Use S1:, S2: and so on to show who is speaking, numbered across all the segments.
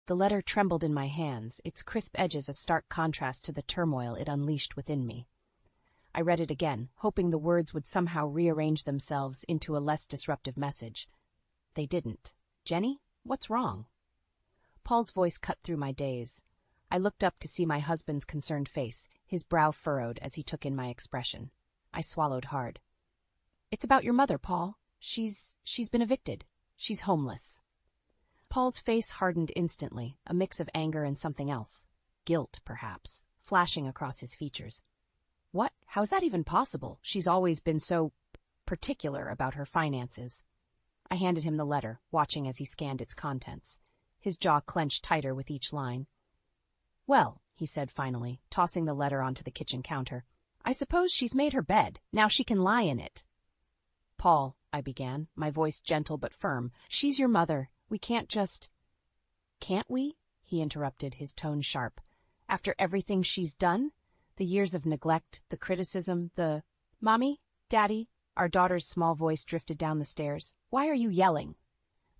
S1: The letter trembled in my hands, its crisp edges a stark contrast to the turmoil it unleashed within me. I read it again, hoping the words would somehow rearrange themselves into a less disruptive message. They didn't. "Jenny, what's wrong?" Paul's voice cut through my daze. I looked up to see my husband's concerned face, his brow furrowed as he took in my expression. I swallowed hard. "It's about your mother, Paul. She's been evicted. She's homeless." Paul's face hardened instantly, a mix of anger and something else. Guilt, perhaps, flashing across his features. "What? How's that even possible? She's always been so particular about her finances." I handed him the letter, watching as he scanned its contents. His jaw clenched tighter with each line. "Well," he said finally, tossing the letter onto the kitchen counter, "I suppose she's made her bed. Now she can lie in it." "Paul," I began, my voice gentle but firm, "she's your mother. We can't just—" "Can't we?" he interrupted, his tone sharp. "After everything she's done? The years of neglect, the criticism, the— Mommy? Daddy?" Our daughter's small voice drifted down the stairs. "Why are you yelling?"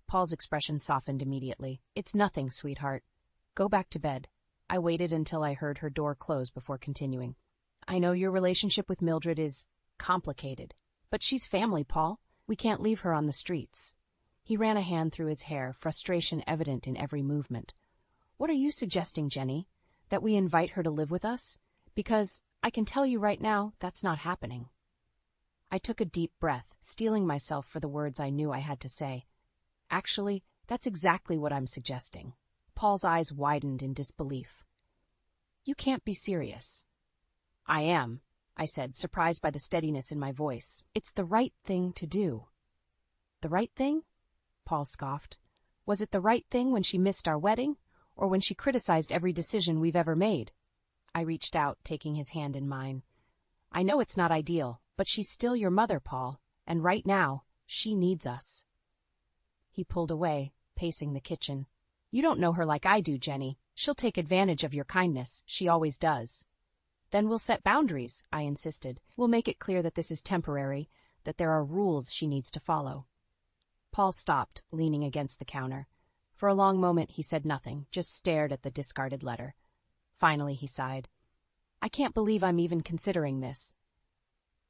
S1: Paul's expression softened immediately. "It's nothing, sweetheart. Go back to bed." I waited until I heard her door close before continuing. "I know your relationship with Mildred is complicated, but she's family, Paul. We can't leave her on the streets." He ran a hand through his hair, frustration evident in every movement. "What are you suggesting, Jenny? That we invite her to live with us? Because I can tell you right now, that's not happening." I took a deep breath, steeling myself for the words I knew I had to say. "Actually, that's exactly what I'm suggesting." Paul's eyes widened in disbelief. "You can't be serious." "I am," I said, surprised by the steadiness in my voice. "It's the right thing to do." "The right thing?" Paul scoffed. "Was it the right thing when she missed our wedding, or when she criticized every decision we've ever made?" I reached out, taking his hand in mine. "I know it's not ideal, but she's still your mother, Paul, and right now, she needs us." He pulled away, pacing the kitchen. "You don't know her like I do, Jenny. She'll take advantage of your kindness. She always does." "Then we'll set boundaries," I insisted. "We'll make it clear that this is temporary, that there are rules she needs to follow." Paul stopped, leaning against the counter. For a long moment he said nothing, just stared at the discarded letter. Finally he sighed. "I can't believe I'm even considering this."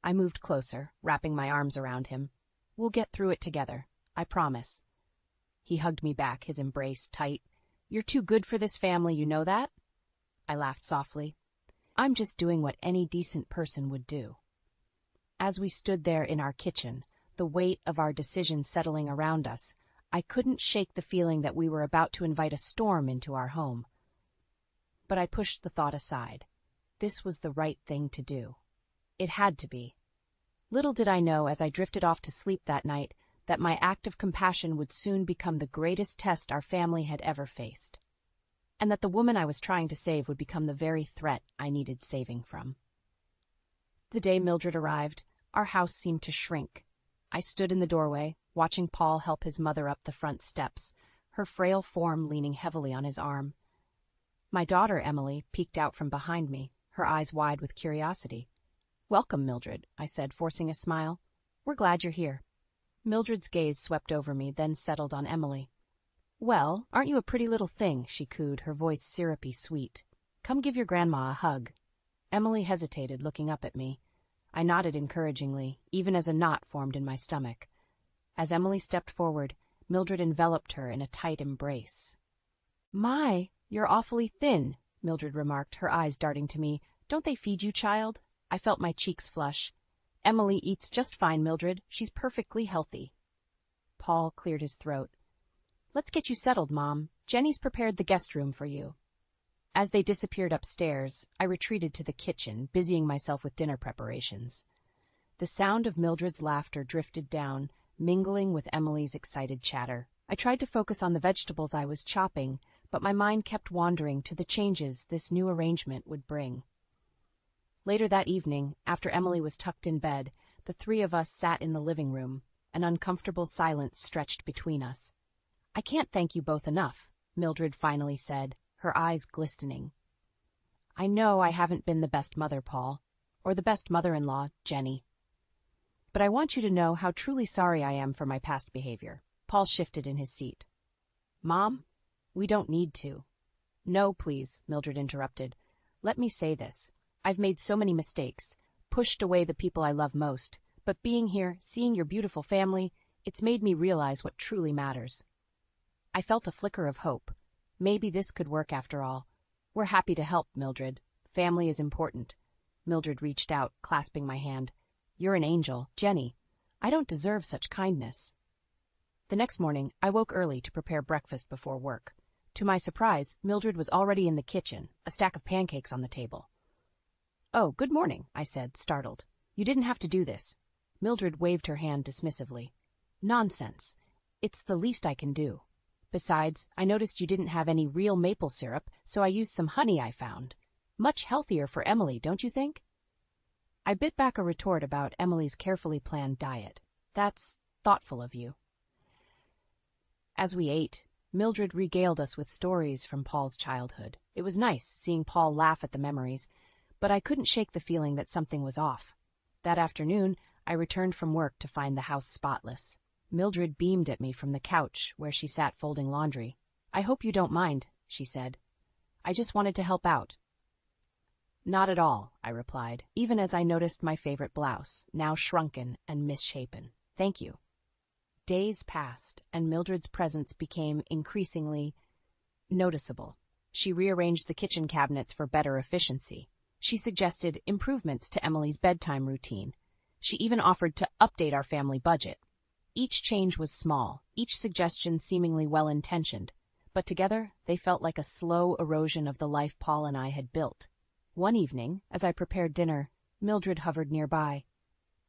S1: I moved closer, wrapping my arms around him. "We'll get through it together. I promise." He hugged me back, his embrace tight. "You're too good for this family, you know that?" I laughed softly. "I'm just doing what any decent person would do." As we stood there in our kitchen, the weight of our decision settling around us, I couldn't shake the feeling that we were about to invite a storm into our home. But I pushed the thought aside. This was the right thing to do. It had to be. Little did I know as I drifted off to sleep that night that my act of compassion would soon become the greatest test our family had ever faced, and that the woman I was trying to save would become the very threat I needed saving from. The day Mildred arrived, our house seemed to shrink. I stood in the doorway, watching Paul help his mother up the front steps, her frail form leaning heavily on his arm. My daughter, Emily, peeked out from behind me, her eyes wide with curiosity. "Welcome, Mildred," I said, forcing a smile. "We're glad you're here." Mildred's gaze swept over me, then settled on Emily. "Well, aren't you a pretty little thing?" she cooed, her voice syrupy sweet. "Come give your grandma a hug." Emily hesitated, looking up at me. I nodded encouragingly, even as a knot formed in my stomach. As Emily stepped forward, Mildred enveloped her in a tight embrace. "My, you're awfully thin," Mildred remarked, her eyes darting to me. "Don't they feed you, child?" I felt my cheeks flush. "Emily eats just fine, Mildred. She's perfectly healthy." Paul cleared his throat. "Let's get you settled, Mom. Jenny's prepared the guest room for you." As they disappeared upstairs, I retreated to the kitchen, busying myself with dinner preparations. The sound of Mildred's laughter drifted down, mingling with Emily's excited chatter. I tried to focus on the vegetables I was chopping, but my mind kept wandering to the changes this new arrangement would bring. Later that evening, after Emily was tucked in bed, the three of us sat in the living room. An uncomfortable silence stretched between us. "I can't thank you both enough," Mildred finally said, her eyes glistening. "I know I haven't been the best mother, Paul, or the best mother-in-law, Jenny. But I want you to know how truly sorry I am for my past behavior." Paul shifted in his seat. "Mom, We don't need to. No, please, Mildred interrupted. Let me say this. I've made so many mistakes, pushed away the people I love most, but being here, seeing your beautiful family, it's made me realize what truly matters. I felt a flicker of hope. Maybe this could work after all. We're happy to help, Mildred. Family is important. Mildred reached out, clasping my hand. You're an angel, Jenny. I don't deserve such kindness. The next morning, I woke early to prepare breakfast before work. To my surprise, Mildred was already in the kitchen, a stack of pancakes on the table. Oh, good morning, I said, startled. You didn't have to do this. Mildred waved her hand dismissively. Nonsense. It's the least I can do. Besides, I noticed you didn't have any real maple syrup, so I used some honey I found. Much healthier for Emily, don't you think? I bit back a retort about Emily's carefully planned diet. That's thoughtful of you. As we ate, Mildred regaled us with stories from Paul's childhood. It was nice seeing Paul laugh at the memories, but I couldn't shake the feeling that something was off. That afternoon, I returned from work to find the house spotless. Mildred beamed at me from the couch where she sat folding laundry. I hope you don't mind, she said. I just wanted to help out. Not at all, I replied, even as I noticed my favorite blouse, now shrunken and misshapen. Thank you. Days passed, and Mildred's presence became increasingly noticeable. She rearranged the kitchen cabinets for better efficiency. She suggested improvements to Emily's bedtime routine. She even offered to update our family budget. Each change was small, each suggestion seemingly well-intentioned, but together they felt like a slow erosion of the life Paul and I had built. One evening, as I prepared dinner, Mildred hovered nearby.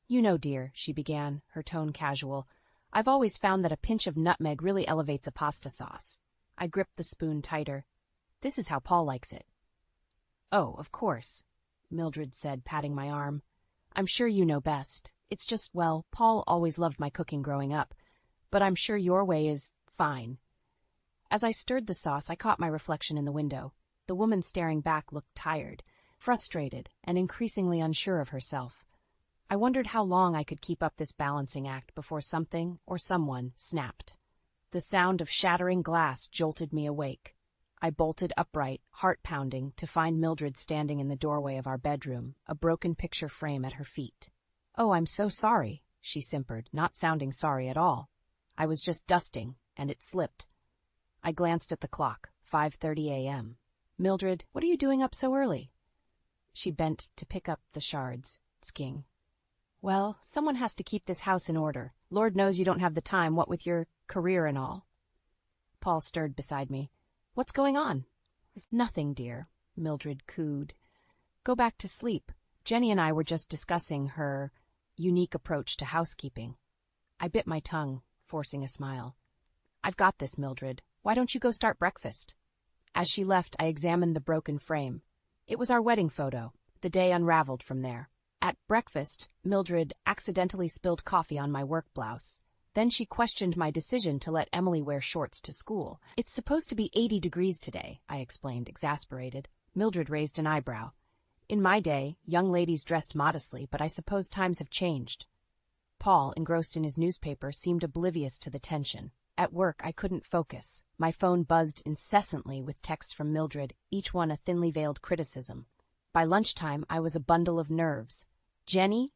S1: You know, dear, she began, her tone casual, I've always found that a pinch of nutmeg really elevates a pasta sauce. I gripped the spoon tighter. This is how Paul likes it. Oh, of course, Mildred said, patting my arm. I'm sure you know best. It's just, well, Paul always loved my cooking growing up, but I'm sure your way is fine. As I stirred the sauce, I caught my reflection in the window. The woman staring back looked tired, frustrated, and increasingly unsure of herself. I wondered how long I could keep up this balancing act before something or someone snapped. The sound of shattering glass jolted me awake. I bolted upright, heart pounding, to find Mildred standing in the doorway of our bedroom, a broken picture frame at her feet. Oh, I'm so sorry, she simpered, not sounding sorry at all. I was just dusting, and it slipped. I glanced at the clock, 5:30 a.m. Mildred, what are you doing up so early? She bent to pick up the shards, sking. Well, someone has to keep this house in order. Lord knows you don't have the time, what with your career and all. Paul stirred beside me. What's going on? It's nothing, dear, Mildred cooed. Go back to sleep. Jenny and I were just discussing her unique approach to housekeeping. I bit my tongue, forcing a smile. I've got this, Mildred. Why don't you go start breakfast? As she left, I examined the broken frame. It was our wedding photo. The day unraveled from there. At breakfast, Mildred accidentally spilled coffee on my work blouse. Then she questioned my decision to let Emily wear shorts to school. It's supposed to be 80 degrees today, I explained, exasperated. Mildred raised an eyebrow. In my day, young ladies dressed modestly, but I suppose times have changed. Paul, engrossed in his newspaper, seemed oblivious to the tension. At work, I couldn't focus. My phone buzzed incessantly with texts from Mildred, each one a thinly veiled criticism. By lunchtime, I was a bundle of nerves. Jenny?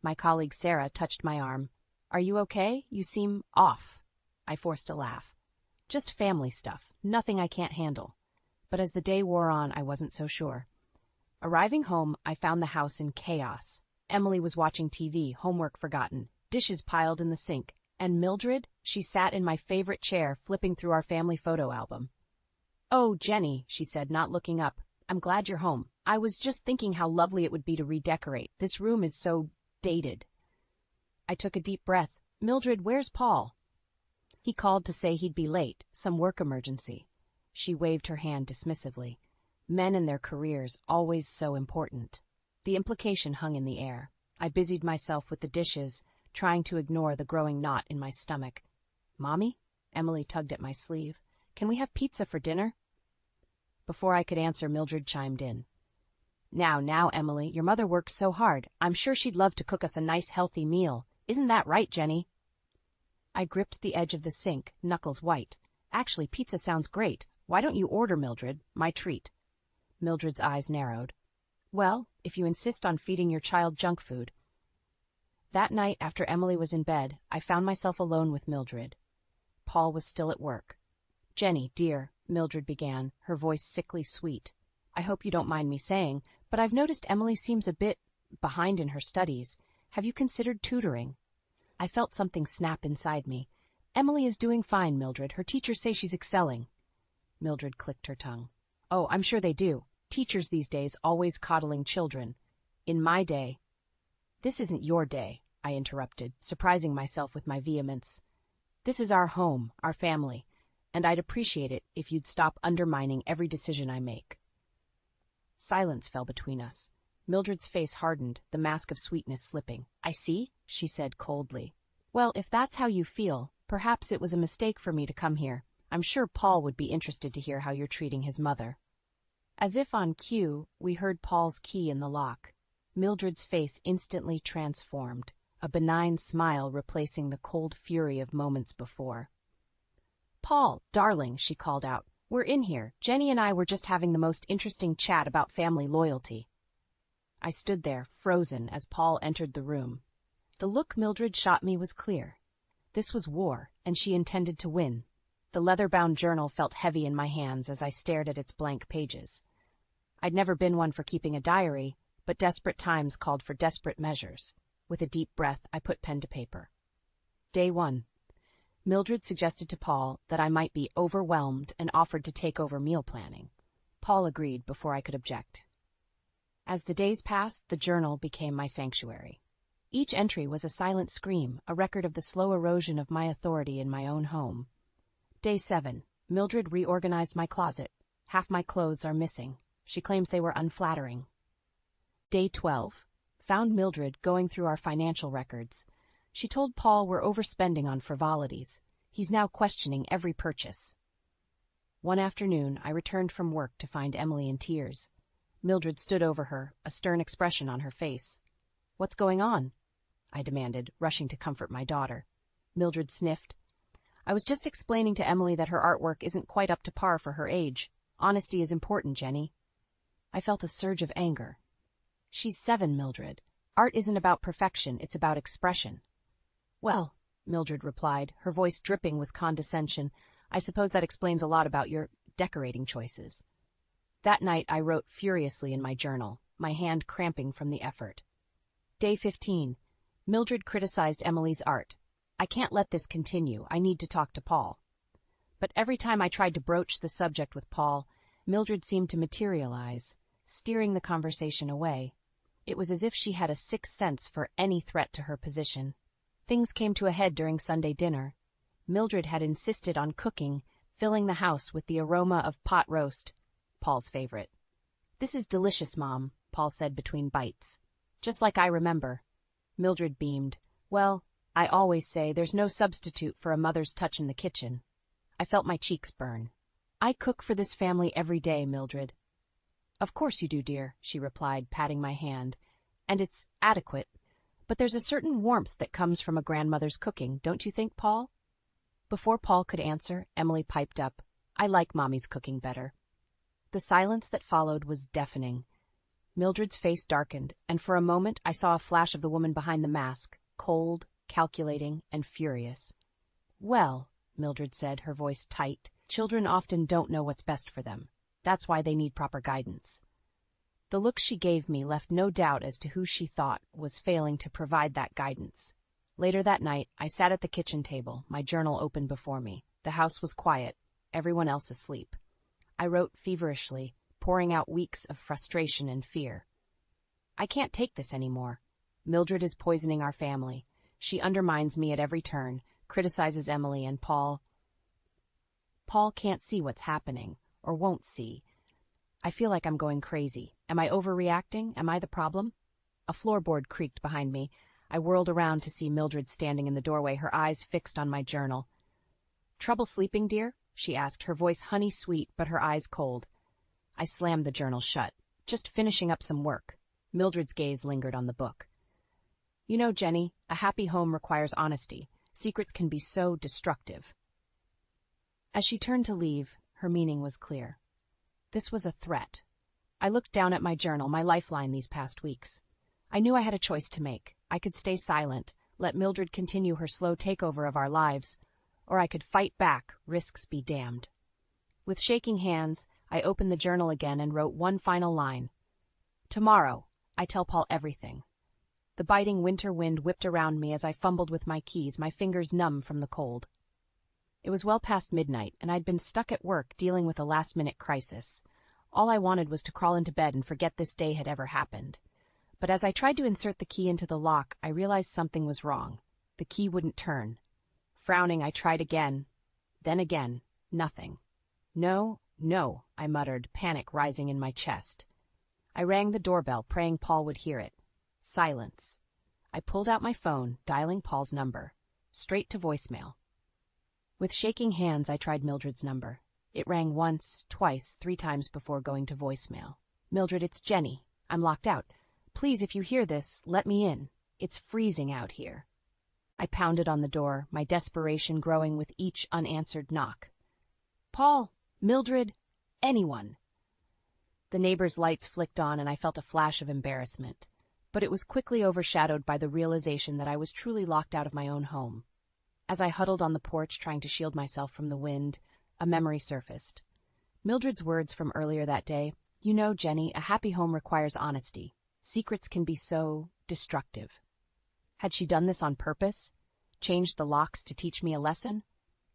S1: My colleague Sarah touched my arm. Are you okay? You seem off. I forced a laugh. Just family stuff, nothing I can't handle. But as the day wore on, I wasn't so sure. Arriving home, I found the house in chaos. Emily was watching TV, homework forgotten, dishes piled in the sink, and Mildred, she sat in my favorite chair, flipping through our family photo album. Oh, Jenny, she said, not looking up. I'm glad you're home. I was just thinking how lovely it would be to redecorate. This room is so dated. I took a deep breath. Mildred, where's Paul? He called to say he'd be late, some work emergency. She waved her hand dismissively. Men and their careers, always so important. The implication hung in the air. I busied myself with the dishes, trying to ignore the growing knot in my stomach. Mommy? Emily tugged at my sleeve. Can we have pizza for dinner? Before I could answer, Mildred chimed in. Now, Emily, your mother works so hard. I'm sure she'd love to cook us a nice, healthy meal. Isn't that right, Jenny? I gripped the edge of the sink, knuckles white. Actually, pizza sounds great. Why don't you order, Mildred? My treat. Mildred's eyes narrowed. Well, if you insist on feeding your child junk food. That night, after Emily was in bed, I found myself alone with Mildred. Paul was still at work. Jenny, dear, Mildred began, her voice sickly sweet. I hope you don't mind me saying, but I've noticed Emily seems a bit behind in her studies. Have you considered tutoring? I felt something snap inside me. Emily is doing fine, Mildred. Her teachers say she's excelling. Mildred clicked her tongue. Oh, I'm sure they do. Teachers these days always coddling children. In my day... This isn't your day, I interrupted, surprising myself with my vehemence. This is our home, our family, and I'd appreciate it if you'd stop undermining every decision I make. Silence fell between us. Mildred's face hardened, the mask of sweetness slipping. I see, she said coldly. Well, if that's how you feel, perhaps it was a mistake for me to come here. I'm sure Paul would be interested to hear how you're treating his mother. As if on cue, we heard Paul's key in the lock. Mildred's face instantly transformed, a benign smile replacing the cold fury of moments before. Paul, darling, she called out. We're in here. Jenny and I were just having the most interesting chat about family loyalty. I stood there, frozen, as Paul entered the room. The look Mildred shot me was clear. This was war, and she intended to win. The leather-bound journal felt heavy in my hands as I stared at its blank pages. I'd never been one for keeping a diary, but desperate times called for desperate measures. With a deep breath, I put pen to paper. Day 1. Mildred suggested to Paul that I might be overwhelmed and offered to take over meal planning. Paul agreed before I could object. As the days passed, the journal became my sanctuary. Each entry was a silent scream, a record of the slow erosion of my authority in my own home. Day 7. Mildred reorganized my closet. Half my clothes are missing. She claims they were unflattering. Day 12. Found Mildred going through our financial records. She told Paul we're overspending on frivolities. He's now questioning every purchase. One afternoon, I returned from work to find Emily in tears. Mildred stood over her, a stern expression on her face. What's going on? I demanded, rushing to comfort my daughter. Mildred sniffed. I was just explaining to Emily that her artwork isn't quite up to par for her age. Honesty is important, Jenny. I felt a surge of anger. She's 7, Mildred. Art isn't about perfection, it's about expression. Well, Mildred replied, her voice dripping with condescension, I suppose that explains a lot about your decorating choices. That night I wrote furiously in my journal, my hand cramping from the effort. Day 15. Mildred criticized Emily's art. I can't let this continue. I need to talk to Paul. But every time I tried to broach the subject with Paul, Mildred seemed to materialize, steering the conversation away. It was as if she had a sixth sense for any threat to her position. Things came to a head during Sunday dinner. Mildred had insisted on cooking, filling the house with the aroma of pot roast, Paul's favorite. This is delicious, Mom, Paul said between bites. Just like I remember. Mildred beamed. Well, I always say there's no substitute for a mother's touch in the kitchen. I felt my cheeks burn. I cook for this family every day, Mildred. Of course you do, dear, she replied, patting my hand. And it's adequate. But there's a certain warmth that comes from a grandmother's cooking, don't you think, Paul? Before Paul could answer, Emily piped up. I like Mommy's cooking better. The silence that followed was deafening. Mildred's face darkened, and for a moment I saw a flash of the woman behind the mask, cold, calculating, and furious. Well, Mildred said, her voice tight, children often don't know what's best for them. That's why they need proper guidance. The look she gave me left no doubt as to who she thought was failing to provide that guidance. Later that night, I sat at the kitchen table, my journal open before me. The house was quiet, everyone else asleep. I wrote feverishly, pouring out weeks of frustration and fear. I can't take this anymore. Mildred is poisoning our family. She undermines me at every turn, criticizes Emily and Paul. Paul can't see what's happening, or won't see. I feel like I'm going crazy. Am I overreacting? Am I the problem? A floorboard creaked behind me. I whirled around to see Mildred standing in the doorway, her eyes fixed on my journal. Trouble sleeping, dear? She asked, her voice honey-sweet but her eyes cold. I slammed the journal shut, just finishing up some work. Mildred's gaze lingered on the book. You know, Jenny, a happy home requires honesty. Secrets can be so destructive. As she turned to leave, her meaning was clear. This was a threat. I looked down at my journal, my lifeline these past weeks. I knew I had a choice to make. I could stay silent, let Mildred continue her slow takeover of our lives, or I could fight back, risks be damned. With shaking hands, I opened the journal again and wrote one final line. Tomorrow, I tell Paul everything. The biting winter wind whipped around me as I fumbled with my keys, my fingers numb from the cold. It was well past midnight, and I'd been stuck at work dealing with a last-minute crisis. All I wanted was to crawl into bed and forget this day had ever happened. But as I tried to insert the key into the lock, I realized something was wrong. The key wouldn't turn. Frowning, I tried again. Then again, nothing. No, no, I muttered, panic rising in my chest. I rang the doorbell, praying Paul would hear it. Silence. I pulled out my phone, dialing Paul's number. Straight to voicemail. With shaking hands, I tried Mildred's number. It rang once, twice, 3 times before going to voicemail. Mildred, it's Jenny. I'm locked out. Please, if you hear this, let me in. It's freezing out here. I pounded on the door, my desperation growing with each unanswered knock. Paul, Mildred, anyone. The neighbor's lights flicked on and I felt a flash of embarrassment, but it was quickly overshadowed by the realization that I was truly locked out of my own home. As I huddled on the porch trying to shield myself from the wind, a memory surfaced. Mildred's words from earlier that day, "You know, Jenny, a happy home requires honesty. Secrets can be so destructive." Had she done this on purpose? Changed the locks to teach me a lesson?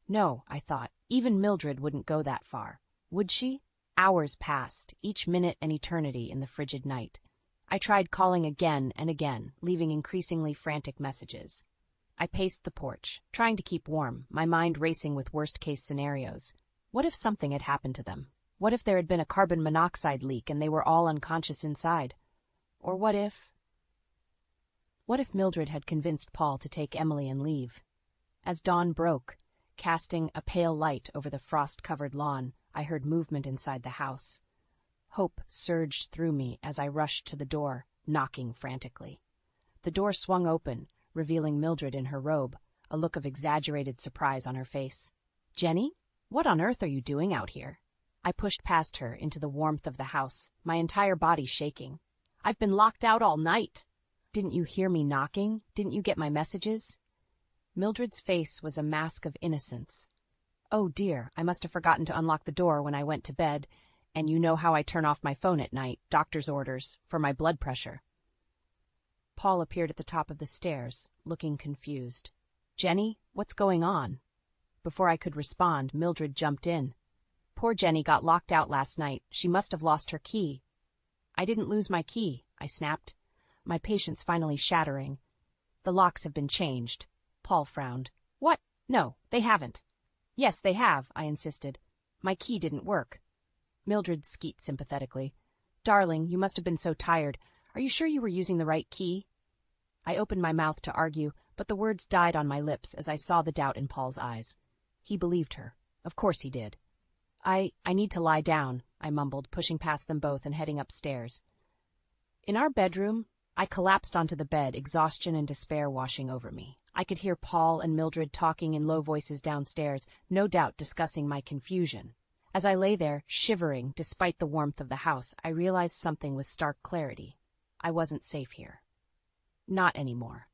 S1: No, I thought. Even Mildred wouldn't go that far. Would she? Hours passed, each minute an eternity in the frigid night. I tried calling again and again, leaving increasingly frantic messages. I paced the porch, trying to keep warm, my mind racing with worst-case scenarios. What if something had happened to them? What if there had been a carbon monoxide leak and they were all unconscious inside? Or what if Mildred had convinced Paul to take Emily and leave? As dawn broke, casting a pale light over the frost-covered lawn, I heard movement inside the house. Hope surged through me as I rushed to the door, knocking frantically. The door swung open, revealing Mildred in her robe, a look of exaggerated surprise on her face. "Jenny? What on earth are you doing out here?" I pushed past her into the warmth of the house, my entire body shaking. "I've been locked out all night." "Didn't you hear me knocking? Didn't you get my messages?" Mildred's face was a mask of innocence. "Oh dear, I must have forgotten to unlock the door when I went to bed, and you know how I turn off my phone at night, doctor's orders, for my blood pressure." Paul appeared at the top of the stairs, looking confused. "Jenny, what's going on?" Before I could respond, Mildred jumped in. "Poor Jenny got locked out last night. She must have lost her key." "I didn't lose my key," I snapped, my patience finally shattering. "The locks have been changed." Paul frowned. "What? No, they haven't." "Yes, they have," I insisted. "My key didn't work." Mildred skeeked sympathetically. "Darling, you must have been so tired. Are you sure you were using the right key?" I opened my mouth to argue, but the words died on my lips as I saw the doubt in Paul's eyes. He believed her. Of course he did. I need to lie down," I mumbled, pushing past them both and heading upstairs. In our bedroom, I collapsed onto the bed, exhaustion and despair washing over me. I could hear Paul and Mildred talking in low voices downstairs, no doubt discussing my confusion. As I lay there, shivering despite the warmth of the house, I realized something with stark clarity. I wasn't safe here. Not anymore.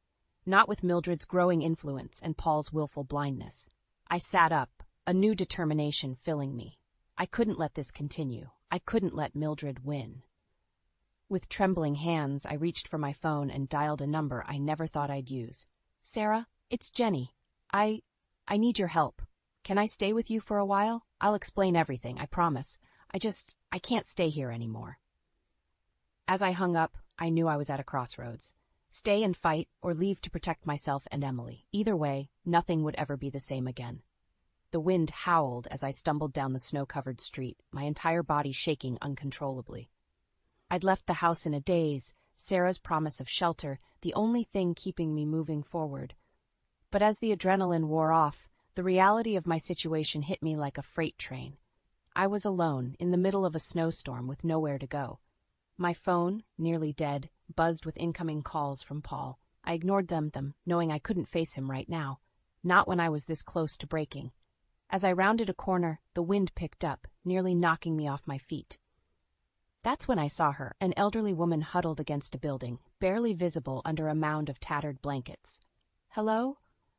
S1: Not with Mildred's growing influence and Paul's willful blindness. I sat up, a new determination filling me. I couldn't let this continue. I couldn't let Mildred win. With trembling hands, I reached for my phone and dialed a number I never thought I'd use. "Sarah, it's Jenny. I need your help. Can I stay with you for a while? I'll explain everything, I promise. I can't stay here anymore." As I hung up, I knew I was at a crossroads. Stay and fight, or leave to protect myself and Emily. Either way, nothing would ever be the same again. The wind howled as I stumbled down the snow-covered street, my entire body shaking uncontrollably. I'd left the house in a daze, Sarah's promise of shelter, the only thing keeping me moving forward. But as the adrenaline wore off, the reality of my situation hit me like a freight train. I was alone, in the middle of a snowstorm with nowhere to go. My phone, nearly dead, buzzed with incoming calls from Paul. I ignored them, knowing I couldn't face him right now. Not when I was this close to breaking. As I rounded a corner, the wind picked up, nearly knocking me off my feet. That's when I saw her, an elderly woman huddled against a building, barely visible under a mound of tattered blankets. "Hello?"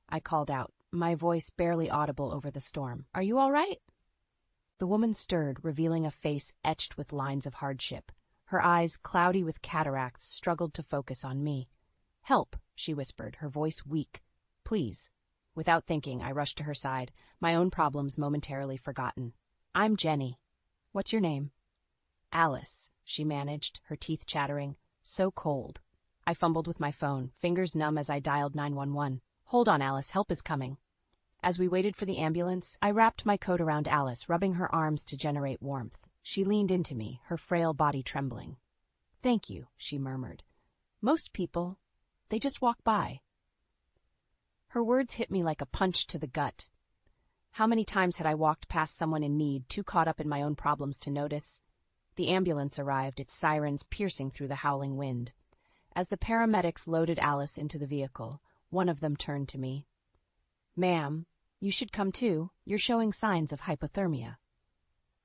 S1: I called out, my voice barely audible over the storm. "Are you all right?" The woman stirred, revealing a face etched with lines of hardship. Her eyes, cloudy with cataracts, struggled to focus on me. "Help," she whispered, her voice weak. "Please." Without thinking, I rushed to her side, my own problems momentarily forgotten. "I'm Jenny." "What's your name?" "Alice," she managed, her teeth chattering. "So cold." I fumbled with my phone, fingers numb as I dialed 911. "Hold on, Alice, help is coming." As we waited for the ambulance, I wrapped my coat around Alice, rubbing her arms to generate warmth. She leaned into me, her frail body trembling. "Thank you," she murmured. "Most people, they just walk by." Her words hit me like a punch to the gut. How many times had I walked past someone in need, too caught up in my own problems to notice? The ambulance arrived, its sirens piercing through the howling wind. As the paramedics loaded Alice into the vehicle, one of them turned to me. "Ma'am, you should come too. You're showing signs of hypothermia."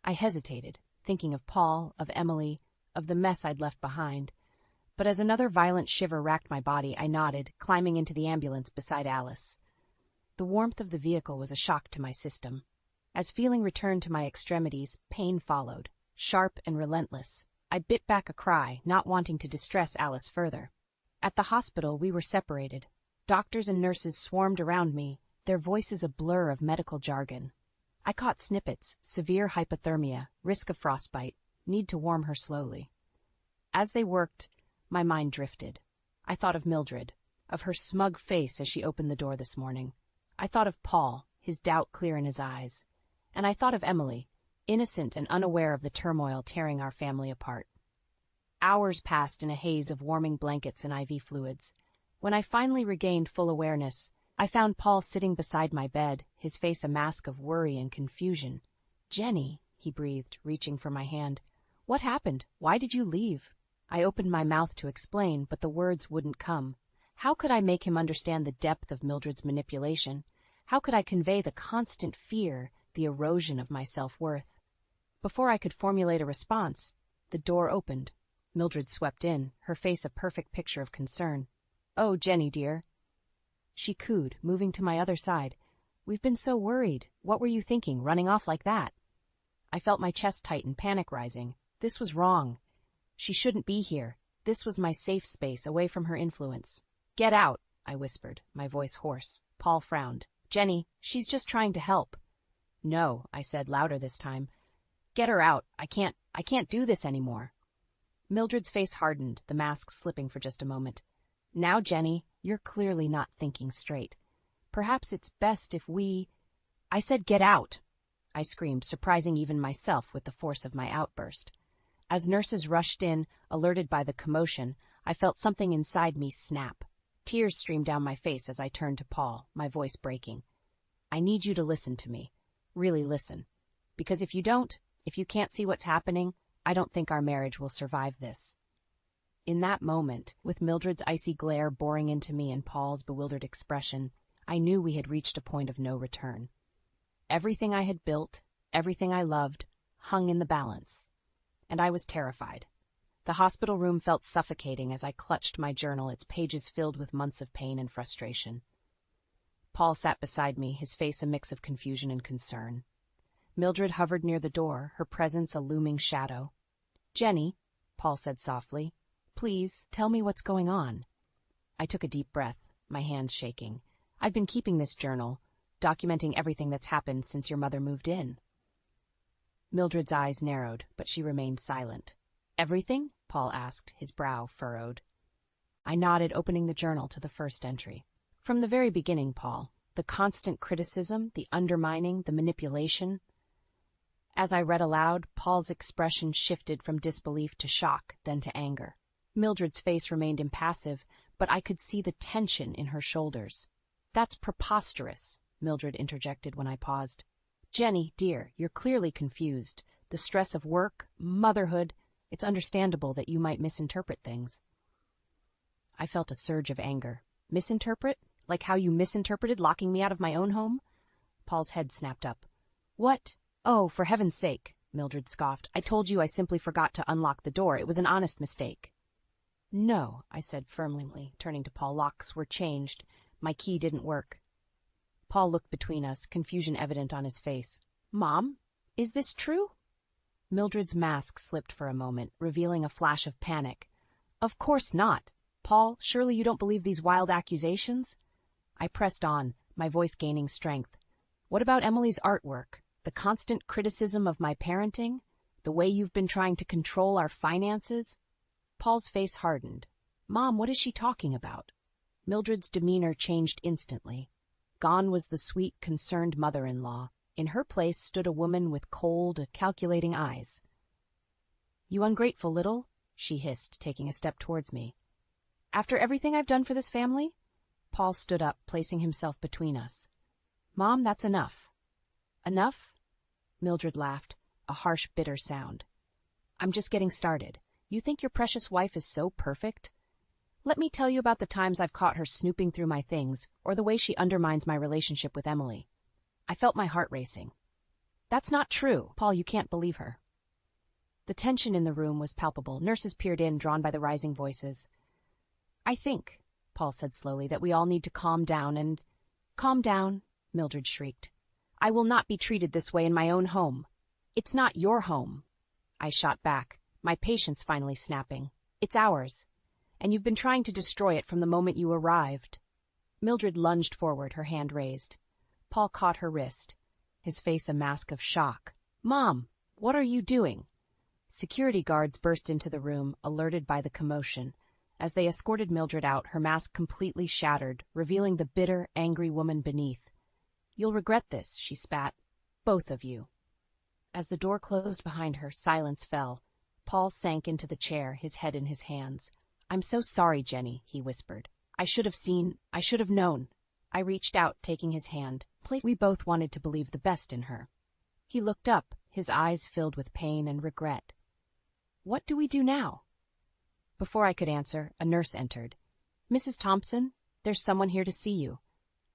S1: I hesitated, thinking of Paul, of Emily, of the mess I'd left behind. But as another violent shiver racked my body, I nodded, climbing into the ambulance beside Alice. The warmth of the vehicle was a shock to my system. As feeling returned to my extremities, pain followed, sharp and relentless. I bit back a cry, not wanting to distress Alice further. At the hospital, we were separated. Doctors and nurses swarmed around me, their voices a blur of medical jargon. I caught snippets: severe hypothermia, risk of frostbite, need to warm her slowly. As they worked, my mind drifted. I thought of Mildred, of her smug face as she opened the door this morning. I thought of Paul, his doubt clear in his eyes. And I thought of Emily, innocent and unaware of the turmoil tearing our family apart. Hours passed in a haze of warming blankets and IV fluids. When I finally regained full awareness, I found Paul sitting beside my bed, his face a mask of worry and confusion. "Jenny," he breathed, reaching for my hand. "What happened? Why did you leave?" I opened my mouth to explain, but the words wouldn't come. How could I make him understand the depth of Mildred's manipulation? How could I convey the constant fear, the erosion of my self-worth? Before I could formulate a response, the door opened. Mildred swept in, her face a perfect picture of concern. "Oh, Jenny, dear." She cooed, moving to my other side. "We've been so worried. What were you thinking, running off like that?" I felt my chest tighten, panic rising. This was wrong. She shouldn't be here. This was my safe space, away from her influence. "Get out," I whispered, my voice hoarse. Paul frowned. "Jenny, she's just trying to help." "No," I said, louder this time. "Get her out. I can't do this anymore." Mildred's face hardened, the mask slipping for just a moment. "Now, Jenny, you're clearly not thinking straight. Perhaps it's best if we—" "I said get out!" I screamed, surprising even myself with the force of my outburst. As nurses rushed in, alerted by the commotion, I felt something inside me snap. Tears streamed down my face as I turned to Paul, my voice breaking. "I need you to listen to me. Really listen. Because if you don't, if you can't see what's happening, I don't think our marriage will survive this." In that moment, with Mildred's icy glare boring into me and Paul's bewildered expression, I knew we had reached a point of no return. Everything I had built, everything I loved, hung in the balance. And I was terrified. The hospital room felt suffocating as I clutched my journal, its pages filled with months of pain and frustration. Paul sat beside me, his face a mix of confusion and concern. Mildred hovered near the door, her presence a looming shadow. "Jenny," Paul said softly, "please tell me what's going on." I took a deep breath, my hands shaking. "I've been keeping this journal, documenting everything that's happened since your mother moved in." Mildred's eyes narrowed, but she remained silent. "Everything?" Paul asked, his brow furrowed. I nodded, opening the journal to the first entry. "From the very beginning, Paul, the constant criticism, the undermining, the manipulation." As I read aloud, Paul's expression shifted from disbelief to shock, then to anger. Mildred's face remained impassive, but I could see the tension in her shoulders. "That's preposterous," Mildred interjected when I paused. "Jenny, dear, you're clearly confused. The stress of work, motherhood, it's understandable that you might misinterpret things." I felt a surge of anger. "Misinterpret? Like how you misinterpreted locking me out of my own home?" Paul's head snapped up. What? Oh, for heaven's sake, Mildred scoffed. I told you I simply forgot to unlock the door. It was an honest mistake. No, I said firmly, turning to Paul. Locks were changed. My key didn't work. Paul looked between us, confusion evident on his face. Mom, is this true? Mildred's mask slipped for a moment, revealing a flash of panic. Of course not. Paul, surely you don't believe these wild accusations? I pressed on, my voice gaining strength. What about Emily's artwork? The constant criticism of my parenting? The way you've been trying to control our finances? Paul's face hardened. Mom, what is she talking about? Mildred's demeanor changed instantly. Gone was the sweet, concerned mother-in-law. In her place stood a woman with cold, calculating eyes. You ungrateful little, she hissed, taking a step towards me. After everything I've done for this family? Paul stood up, placing himself between us. Mom, that's enough. Enough? Mildred laughed, a harsh, bitter sound. I'm just getting started. You think your precious wife is so perfect? Let me tell you about the times I've caught her snooping through my things, or the way she undermines my relationship with Emily. I felt my heart racing. That's not true. Paul, you can't believe her. The tension in the room was palpable. Nurses peered in, drawn by the rising voices. I think, Paul said slowly, that we all need to calm down and... Calm down, Mildred shrieked. I will not be treated this way in my own home. It's not your home. I shot back, my patience finally snapping. It's ours, and you've been trying to destroy it from the moment you arrived. Mildred lunged forward, her hand raised. Paul caught her wrist, his face a mask of shock. Mom, what are you doing? Security guards burst into the room, alerted by the commotion. As they escorted Mildred out, her mask completely shattered, revealing the bitter, angry woman beneath. You'll regret this, she spat. Both of you. As the door closed behind her, silence fell. Paul sank into the chair, his head in his hands. I'm so sorry, Jenny, he whispered. I should have known. I reached out, taking his hand. We both wanted to believe the best in her. He looked up, his eyes filled with pain and regret. What do we do now? Before I could answer, a nurse entered. Mrs. Thompson, there's someone here to see you.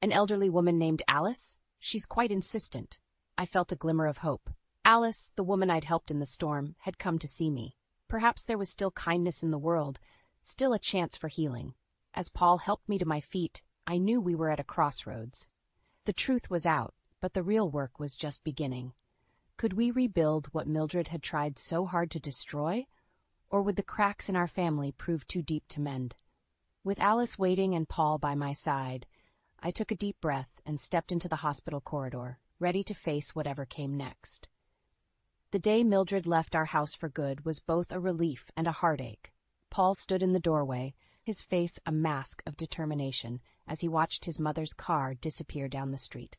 S1: An elderly woman named Alice? She's quite insistent. I felt a glimmer of hope. Alice, the woman I'd helped in the storm, had come to see me. Perhaps there was still kindness in the world, still a chance for healing. As Paul helped me to my feet, I knew we were at a crossroads. The truth was out, but the real work was just beginning. Could we rebuild what Mildred had tried so hard to destroy? Or would the cracks in our family prove too deep to mend? With Alice waiting and Paul by my side, I took a deep breath and stepped into the hospital corridor, ready to face whatever came next. The day Mildred left our house for good was both a relief and a heartache. Paul stood in the doorway, his face a mask of determination, as he watched his mother's car disappear down the street.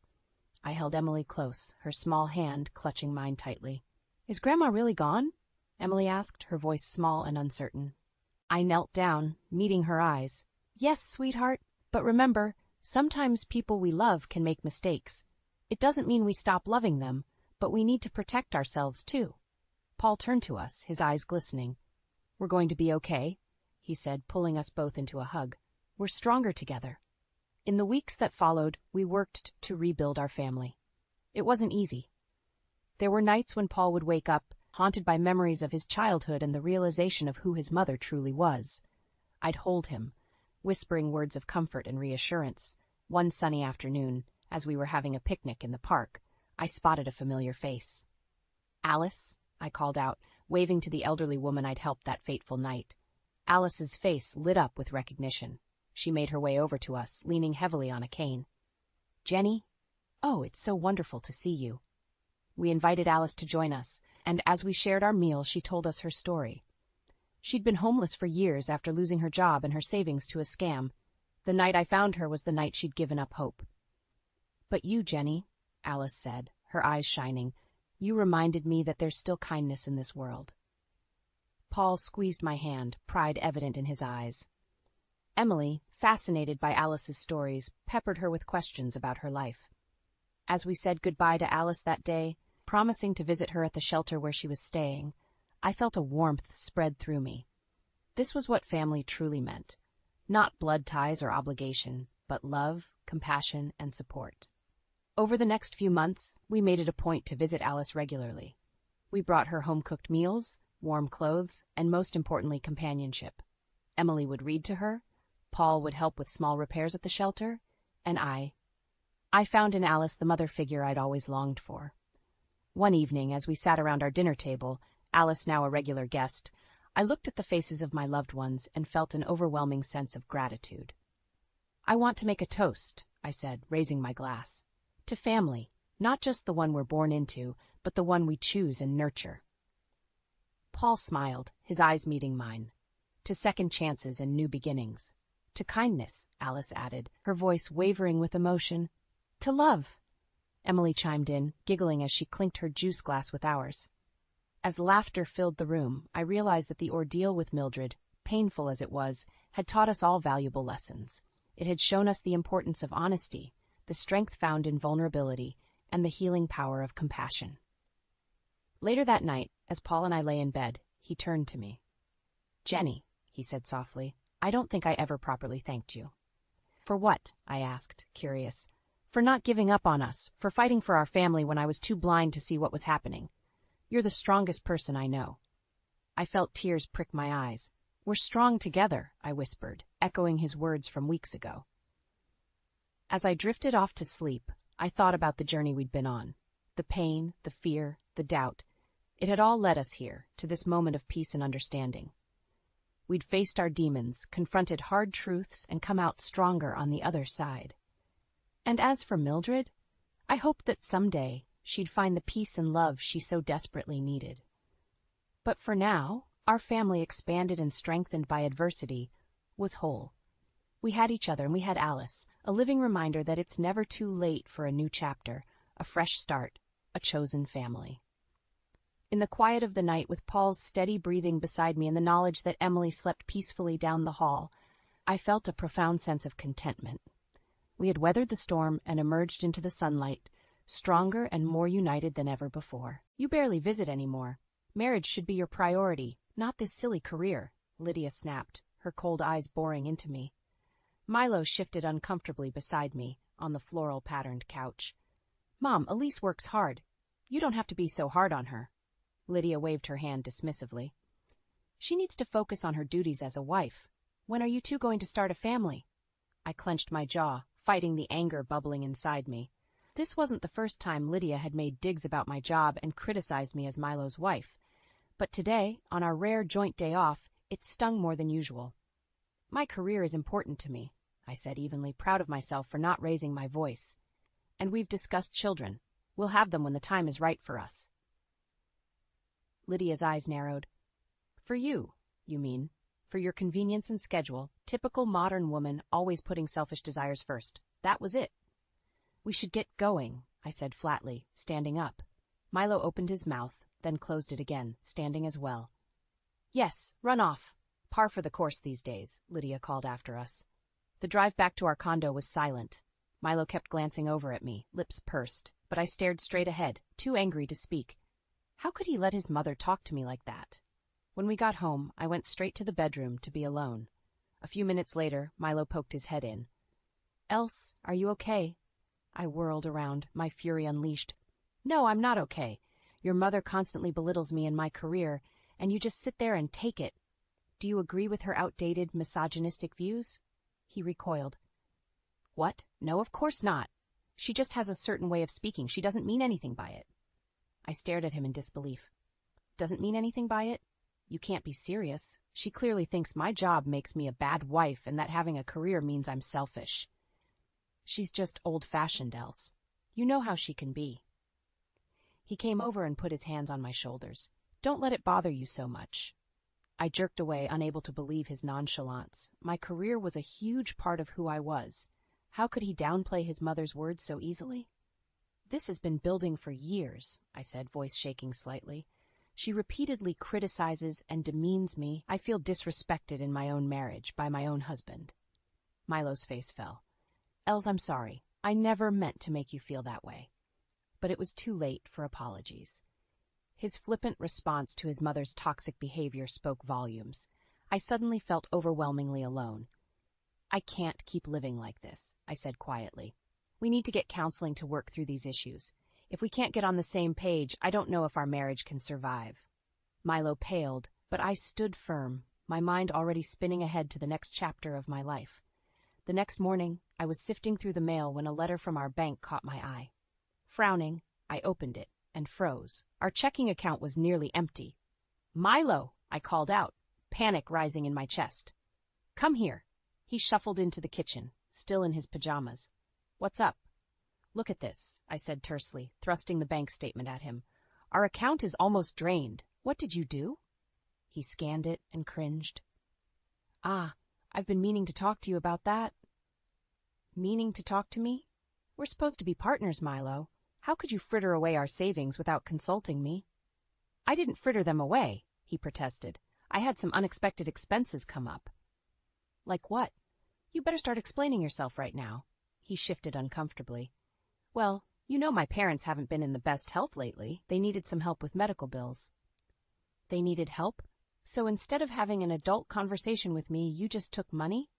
S1: I held Emily close, her small hand clutching mine tightly. Is Grandma really gone? Emily asked, her voice small and uncertain. I knelt down, meeting her eyes. Yes, sweetheart, but remember, sometimes people we love can make mistakes. It doesn't mean we stop loving them, but we need to protect ourselves too. Paul turned to us, his eyes glistening. We're going to be okay, he said, pulling us both into a hug. We're stronger together. In the weeks that followed, we worked to rebuild our family. It wasn't easy. There were nights when Paul would wake up, haunted by memories of his childhood and the realization of who his mother truly was. I'd hold him, whispering words of comfort and reassurance. One sunny afternoon, as we were having a picnic in the park, I spotted a familiar face. Alice, I called out, waving to the elderly woman I'd helped that fateful night. Alice's face lit up with recognition. She made her way over to us, leaning heavily on a cane. Jenny? Oh, it's so wonderful to see you. We invited Alice to join us, and as we shared our meal, she told us her story. She'd been homeless for years after losing her job and her savings to a scam. The night I found her was the night she'd given up hope. But you, Jenny, Alice said, her eyes shining, you reminded me that there's still kindness in this world. Paul squeezed my hand, pride evident in his eyes. Emily, fascinated by Alice's stories, peppered her with questions about her life. As we said goodbye to Alice that day, promising to visit her at the shelter where she was staying, I felt a warmth spread through me. This was what family truly meant. Not blood ties or obligation, but love, compassion, and support. Over the next few months, we made it a point to visit Alice regularly. We brought her home-cooked meals, warm clothes, and most importantly, companionship. Emily would read to her, Paul would help with small repairs at the shelter, and I found in Alice the mother figure I'd always longed for. One evening, as we sat around our dinner table, Alice now a regular guest, I looked at the faces of my loved ones and felt an overwhelming sense of gratitude. "I want to make a toast," I said, raising my glass. "To family, not just the one we're born into, but the one we choose and nurture." Paul smiled, his eyes meeting mine. "To second chances and new beginnings." "To kindness," Alice added, her voice wavering with emotion. "To love," Emily chimed in, giggling as she clinked her juice glass with ours. As laughter filled the room, I realized that the ordeal with Mildred, painful as it was, had taught us all valuable lessons. It had shown us the importance of honesty, the strength found in vulnerability, and the healing power of compassion. Later that night, as Paul and I lay in bed, he turned to me. "Jenny," he said softly, "I don't think I ever properly thanked you." "For what?" I asked, curious. "For not giving up on us, for fighting for our family when I was too blind to see what was happening. You're the strongest person I know." I felt tears prick my eyes. "We're strong together," I whispered, echoing his words from weeks ago. As I drifted off to sleep, I thought about the journey we'd been on. The pain, the fear, the doubt. It had all led us here, to this moment of peace and understanding. We'd faced our demons, confronted hard truths, and come out stronger on the other side. And as for Mildred, I hoped that someday she'd find the peace and love she so desperately needed. But for now, our family, expanded and strengthened by adversity, was whole. We had each other and we had Alice, a living reminder that it's never too late for a new chapter, a fresh start, a chosen family. In the quiet of the night, with Paul's steady breathing beside me and the knowledge that Emily slept peacefully down the hall, I felt a profound sense of contentment. We had weathered the storm and emerged into the sunlight, stronger and more united than ever before. "You barely visit anymore. Marriage should be your priority, not this silly career," Lydia snapped, her cold eyes boring into me. Milo shifted uncomfortably beside me, on the floral-patterned couch. "Mom, Elise works hard. You don't have to be so hard on her." Lydia waved her hand dismissively. "She needs to focus on her duties as a wife. When are you two going to start a family?" I clenched my jaw, fighting the anger bubbling inside me. This wasn't the first time Lydia had made digs about my job and criticized me as Milo's wife. But today, on our rare joint day off, it stung more than usual. "My career is important to me," I said evenly, proud of myself for not raising my voice. "And we've discussed children. We'll have them when the time is right for us." Lydia's eyes narrowed. "For you, you mean? For your convenience and schedule, typical modern woman, always putting selfish desires first. That was it." "We should get going," I said flatly, standing up. Milo opened his mouth, then closed it again, standing as well. "Yes, run off. Par for the course these days," Lydia called after us. The drive back to our condo was silent. Milo kept glancing over at me, lips pursed, but I stared straight ahead, too angry to speak. How could he let his mother talk to me like that? When we got home, I went straight to the bedroom to be alone. A few minutes later, Milo poked his head in. "Else, are you okay?" I whirled around, my fury unleashed. "No, I'm not okay. Your mother constantly belittles me and my career, and you just sit there and take it. Do you agree with her outdated, misogynistic views?" He recoiled. "What? No, of course not. She just has a certain way of speaking. She doesn't mean anything by it." I stared at him in disbelief. "Doesn't mean anything by it? You can't be serious. She clearly thinks my job makes me a bad wife and that having a career means I'm selfish." "She's just old-fashioned, Else. You know how she can be." He came over and put his hands on my shoulders. "Don't let it bother you so much." I jerked away, unable to believe his nonchalance. My career was a huge part of who I was. How could he downplay his mother's words so easily? "This has been building for years," I said, voice shaking slightly. "She repeatedly criticizes and demeans me. I feel disrespected in my own marriage by my own husband." Milo's face fell. "Els, I'm sorry. I never meant to make you feel that way." But it was too late for apologies. His flippant response to his mother's toxic behavior spoke volumes. I suddenly felt overwhelmingly alone. "I can't keep living like this," I said quietly. We need to get counseling to work through these issues. If we can't get on the same page, I don't know if our marriage can survive. Milo paled, but I stood firm, my mind already spinning ahead to the next chapter of my life. The next morning, I was sifting through the mail when a letter from our bank caught my eye. Frowning, I opened it and froze. Our checking account was nearly empty. "Milo!" I called out, panic rising in my chest. "Come here." He shuffled into the kitchen, still in his pajamas. "What's up?" "Look at this," I said tersely, thrusting the bank statement at him. "Our account is almost drained. What did you do?" He scanned it and cringed. "Ah, I've been meaning to talk to you about that." "Meaning to talk to me? We're supposed to be partners, Milo. How could you fritter away our savings without consulting me?" "I didn't fritter them away," he protested. "I had some unexpected expenses come up." "Like what? You better start explaining yourself right now." He shifted uncomfortably. "Well, you know my parents haven't been in the best health lately. They needed some help with medical bills." "They needed help? So instead of having an adult conversation with me, you just took money?"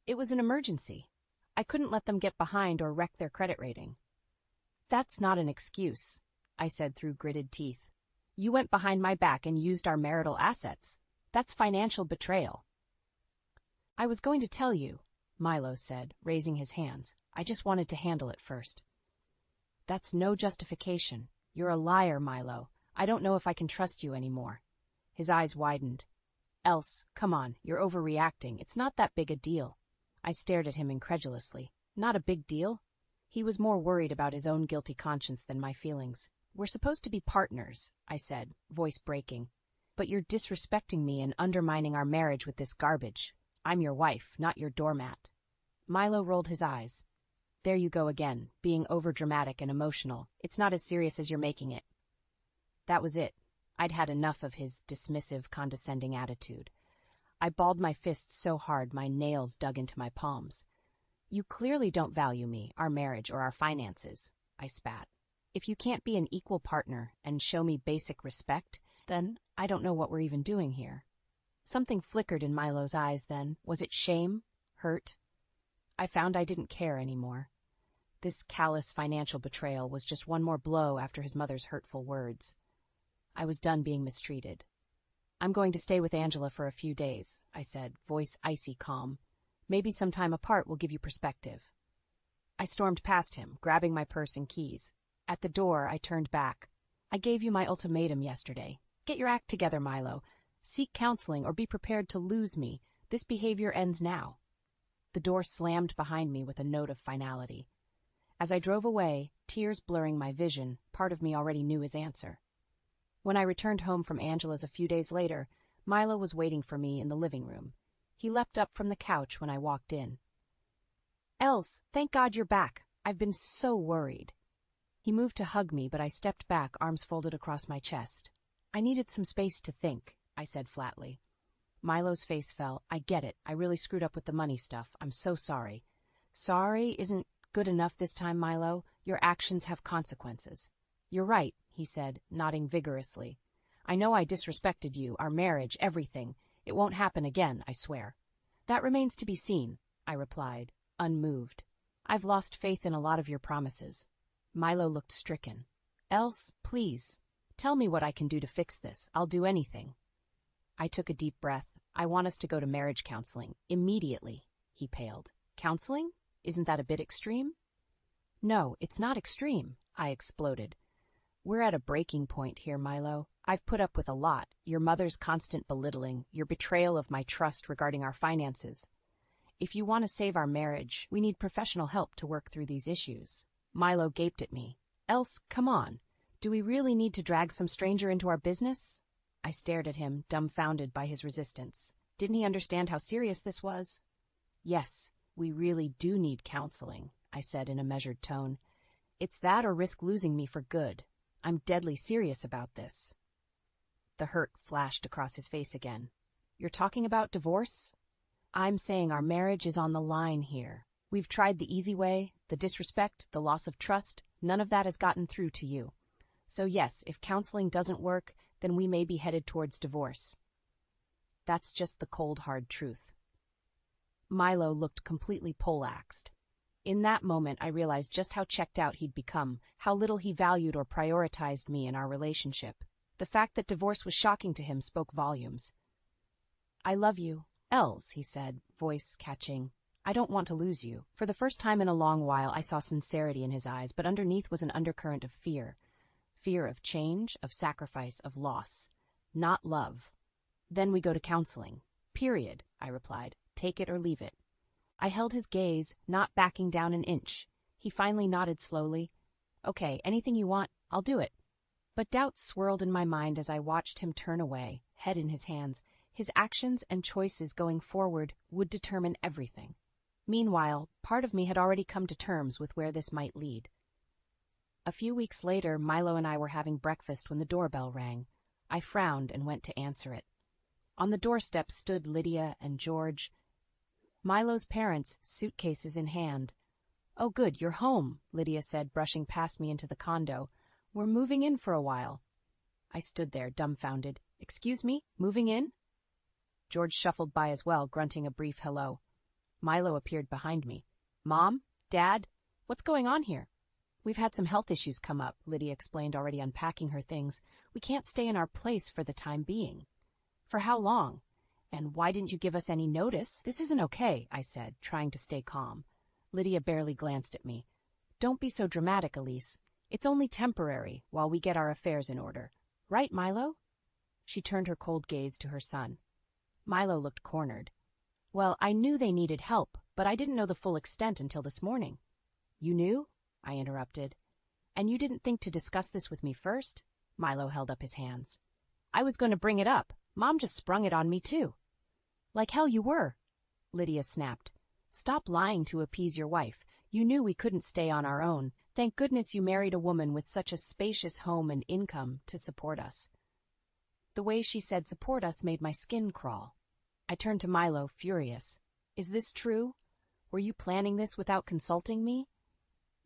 S1: "It was an emergency. I couldn't let them get behind or wreck their credit rating." "That's not an excuse," I said through gritted teeth. "You went behind my back and used our marital assets. That's financial betrayal." "I was going to tell you," Milo said, raising his hands. "I just wanted to handle it first." "That's no justification. You're a liar, Milo. I don't know if I can trust you anymore." His eyes widened. "Else, come on, you're overreacting. It's not that big a deal." I stared at him incredulously. "Not a big deal?" He was more worried about his own guilty conscience than my feelings. "We're supposed to be partners," I said, voice breaking. "But you're disrespecting me and undermining our marriage with this garbage. I'm your wife, not your doormat." Milo rolled his eyes. "There you go again, being overdramatic and emotional. It's not as serious as you're making it." That was it. I'd had enough of his dismissive, condescending attitude. I balled my fists so hard my nails dug into my palms. "You clearly don't value me, our marriage, or our finances," I spat. "If you can't be an equal partner and show me basic respect, then I don't know what we're even doing here." Something flickered in Milo's eyes then. Was it shame? Hurt? I found I didn't care anymore. This callous financial betrayal was just one more blow after his mother's hurtful words. I was done being mistreated. "I'm going to stay with Angela for a few days," I said, voice icy calm. "Maybe some time apart will give you perspective." I stormed past him, grabbing my purse and keys. At the door, I turned back. "I gave you my ultimatum yesterday. Get your act together, Milo. Seek counseling or be prepared to lose me. This behavior ends now." The door slammed behind me with a note of finality. As I drove away, tears blurring my vision, part of me already knew his answer. When I returned home from Angela's a few days later, Milo was waiting for me in the living room. He leapt up from the couch when I walked in. "Els, thank God you're back. I've been so worried." He moved to hug me, but I stepped back, arms folded across my chest. "I needed some space to think," I said flatly. Milo's face fell. "I get it. I really screwed up with the money stuff. I'm so sorry." "Sorry isn't good enough this time, Milo. Your actions have consequences." "You're right," he said, nodding vigorously. "I know I disrespected you, our marriage, everything. It won't happen again, I swear." "That remains to be seen," I replied, unmoved. "I've lost faith in a lot of your promises." Milo looked stricken. "Els, please, tell me what I can do to fix this. I'll do anything." I took a deep breath. "I want us to go to marriage counseling. Immediately." He paled. "Counseling? Isn't that a bit extreme?" "No, it's not extreme," I exploded. "We're at a breaking point here, Milo. I've put up with a lot. Your mother's constant belittling, your betrayal of my trust regarding our finances. If you want to save our marriage, we need professional help to work through these issues." Milo gaped at me. "Els, come on. Do we really need to drag some stranger into our business?" I stared at him, dumbfounded by his resistance. Didn't he understand how serious this was? "Yes, we really do need counseling," I said in a measured tone. "It's that or risk losing me for good. I'm deadly serious about this." The hurt flashed across his face again. "You're talking about divorce?" "I'm saying our marriage is on the line here. We've tried the easy way, the disrespect, the loss of trust. None of that has gotten through to you. So yes, if counseling doesn't work, then we may be headed towards divorce." That's just the cold, hard truth. Milo looked completely poleaxed. In that moment, I realized just how checked out he'd become, how little he valued or prioritized me in our relationship. The fact that divorce was shocking to him spoke volumes. "I love you, Els," he said, voice catching. "I don't want to lose you." For the first time in a long while, I saw sincerity in his eyes, but underneath was an undercurrent of fear. Fear of change, of sacrifice, of loss. Not love. "Then we go to counseling. Period," I replied. "Take it or leave it." I held his gaze, not backing down an inch. He finally nodded slowly. "Okay, anything you want, I'll do it." But doubts swirled in my mind as I watched him turn away, head in his hands. His actions and choices going forward would determine everything. Meanwhile, part of me had already come to terms with where this might lead. A few weeks later, Milo and I were having breakfast when the doorbell rang. I frowned and went to answer it. On the doorstep stood Lydia and George, Milo's parents, suitcases in hand. "Oh good, you're home," Lydia said, brushing past me into the condo. "We're moving in for a while." I stood there, dumbfounded. "Excuse me, moving in?" George shuffled by as well, grunting a brief hello. Milo appeared behind me. "Mom? Dad? What's going on here?" "We've had some health issues come up," Lydia explained, already unpacking her things. "We can't stay in our place for the time being." "For how long? And why didn't you give us any notice?" "This isn't okay," I said, trying to stay calm. Lydia barely glanced at me. "Don't be so dramatic, Elise. It's only temporary, while we get our affairs in order. Right, Milo?" She turned her cold gaze to her son. Milo looked cornered. "Well, I knew they needed help, but I didn't know the full extent until this morning." "You knew?" I interrupted. "And you didn't think to discuss this with me first?" Milo held up his hands. "I was going to bring it up. Mom just sprung it on me, too." "Like hell you were," Lydia snapped. "Stop lying to appease your wife. You knew we couldn't stay on our own. Thank goodness you married a woman with such a spacious home and income to support us." The way she said support us made my skin crawl. I turned to Milo, furious. "Is this true? Were you planning this without consulting me?"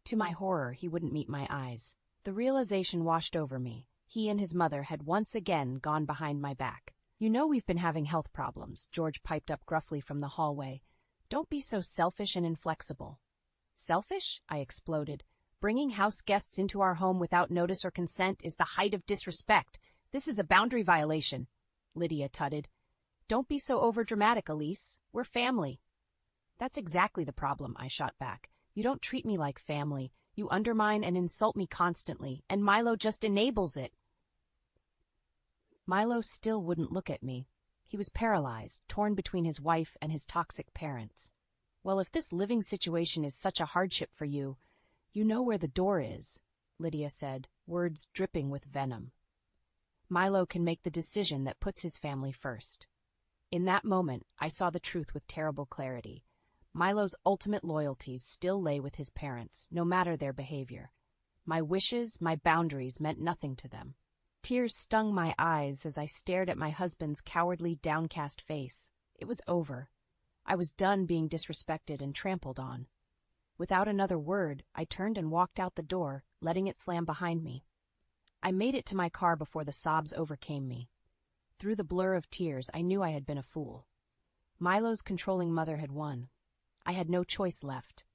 S1: To my horror, he wouldn't meet my eyes. The realization washed over me. He and his mother had once again gone behind my back. "You know we've been having health problems," George piped up gruffly from the hallway. "Don't be so selfish and inflexible." "Selfish?" I exploded. "Bringing house guests into our home without notice or consent is the height of disrespect. This is a boundary violation," Lydia tutted. "Don't be so overdramatic, Elise. We're family." "That's exactly the problem," I shot back. "You don't treat me like family. You undermine and insult me constantly, and Milo just enables it." Milo still wouldn't look at me. He was paralyzed, torn between his wife and his toxic parents. "Well, if this living situation is such a hardship for you, you know where the door is," Lydia said, words dripping with venom. "Milo can make the decision that puts his family first." In that moment, I saw the truth with terrible clarity. Milo's ultimate loyalties still lay with his parents, no matter their behavior. My wishes, my boundaries meant nothing to them. Tears stung my eyes as I stared at my husband's cowardly, downcast face. It was over. I was done being disrespected and trampled on. Without another word, I turned and walked out the door, letting it slam behind me. I made it to my car before the sobs overcame me. Through the blur of tears, I knew I had been a fool. Milo's controlling mother had won. I had no choice left.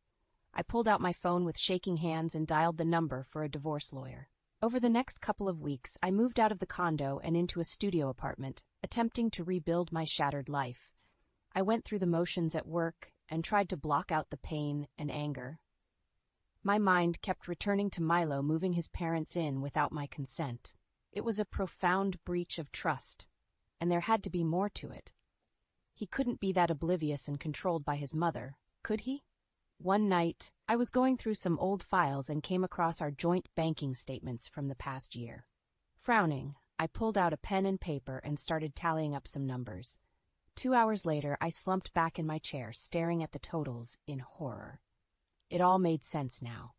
S1: I pulled out my phone with shaking hands and dialed the number for a divorce lawyer. Over the next couple of weeks, I moved out of the condo and into a studio apartment, attempting to rebuild my shattered life. I went through the motions at work and tried to block out the pain and anger. My mind kept returning to Milo moving his parents in without my consent. It was a profound breach of trust, and there had to be more to it. He couldn't be that oblivious and controlled by his mother, could he? One night, I was going through some old files and came across our joint banking statements from the past year. Frowning, I pulled out a pen and paper and started tallying up some numbers. 2 hours later, I slumped back in my chair, staring at the totals in horror. It all made sense now.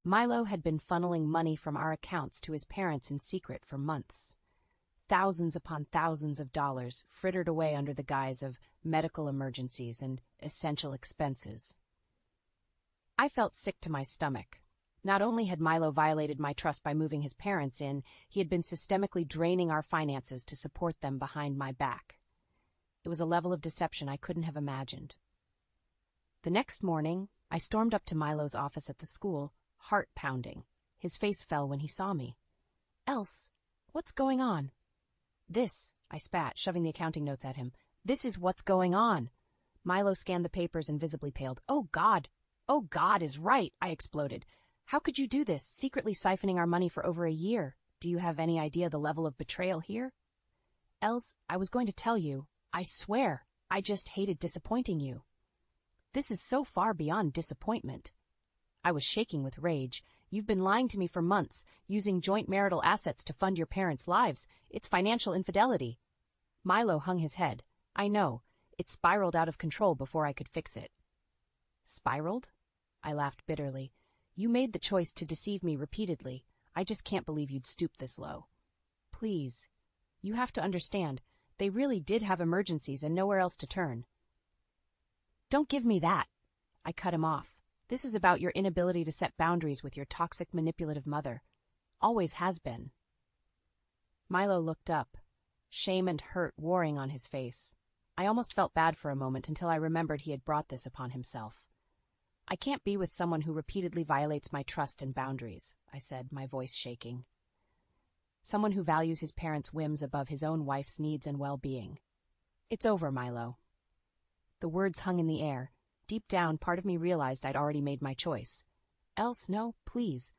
S1: Milo had been funneling money from our accounts to his parents in secret for months. Thousands upon thousands of dollars frittered away under the guise of medical emergencies and essential expenses. I felt sick to my stomach. Not only had Milo violated my trust by moving his parents in, he had been systemically draining our finances to support them behind my back. It was a level of deception I couldn't have imagined. The next morning, I stormed up to Milo's office at the school, heart pounding. His face fell when he saw me. "Else, what's going on?" "This," I spat, shoving the accounting notes at him. "This is what's going on." Milo scanned the papers and visibly paled. "Oh, God! Oh, God is right!" I exploded. "How could you do this, secretly siphoning our money for over a year? Do you have any idea the level of betrayal here?" "Else, I was going to tell you. I swear, I just hated disappointing you." "This is so far beyond disappointment." I was shaking with rage. "You've been lying to me for months, using joint marital assets to fund your parents' lives. It's financial infidelity." Milo hung his head. "I know. It spiraled out of control before I could fix it." "Spiraled?" I laughed bitterly. "You made the choice to deceive me repeatedly. I just can't believe you'd stoop this low." "Please. You have to understand, they really did have emergencies and nowhere else to turn." "Don't give me that." I cut him off. "This is about your inability to set boundaries with your toxic, manipulative mother. Always has been." Milo looked up, shame and hurt warring on his face. I almost felt bad for a moment until I remembered he had brought this upon himself. "I can't be with someone who repeatedly violates my trust and boundaries," I said, my voice shaking. "Someone who values his parents' whims above his own wife's needs and well-being. It's over, Milo." The words hung in the air. Deep down, part of me realized I'd already made my choice. "Else, no, please."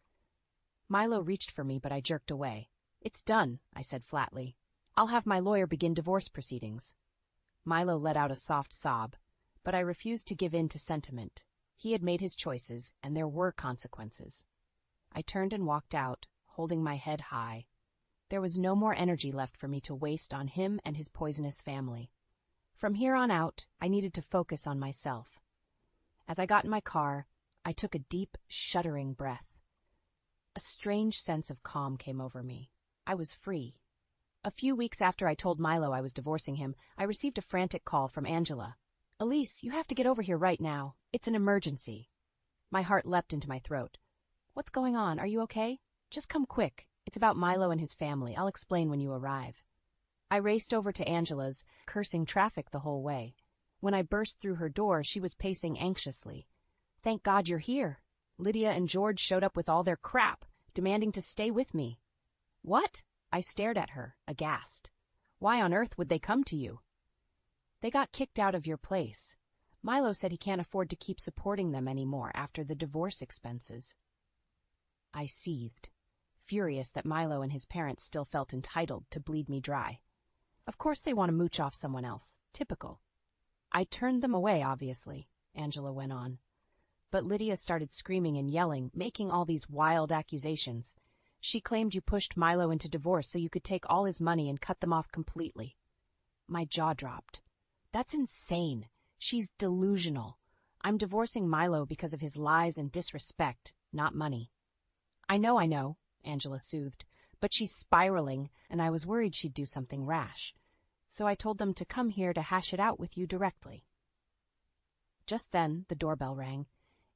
S1: Milo reached for me, but I jerked away. "It's done," I said flatly. "I'll have my lawyer begin divorce proceedings." Milo let out a soft sob, but I refused to give in to sentiment. He had made his choices, and there were consequences. I turned and walked out, holding my head high. There was no more energy left for me to waste on him and his poisonous family. From here on out, I needed to focus on myself. As I got in my car, I took a deep, shuddering breath. A strange sense of calm came over me. I was free. A few weeks after I told Milo I was divorcing him, I received a frantic call from Angela. "Elise, you have to get over here right now. It's an emergency." My heart leapt into my throat. "What's going on? Are you okay? Just come quick. It's about Milo and his family. I'll explain when you arrive." I raced over to Angela's, cursing traffic the whole way. When I burst through her door, she was pacing anxiously. "Thank God you're here. Lydia and George showed up with all their crap, demanding to stay with me." "What?" I stared at her, aghast. "Why on earth would they come to you?" "They got kicked out of your place. Milo said he can't afford to keep supporting them anymore after the divorce expenses." I seethed, furious that Milo and his parents still felt entitled to bleed me dry. Of course they want to mooch off someone else. Typical. "I turned them away, obviously," Angela went on. "But Lydia started screaming and yelling, making all these wild accusations. She claimed you pushed Milo into divorce so you could take all his money and cut them off completely." My jaw dropped. "That's insane. She's delusional. I'm divorcing Milo because of his lies and disrespect, not money." I know," Angela soothed, "but she's spiraling, and I was worried she'd do something rash. So I told them to come here to hash it out with you directly." Just then, the doorbell rang.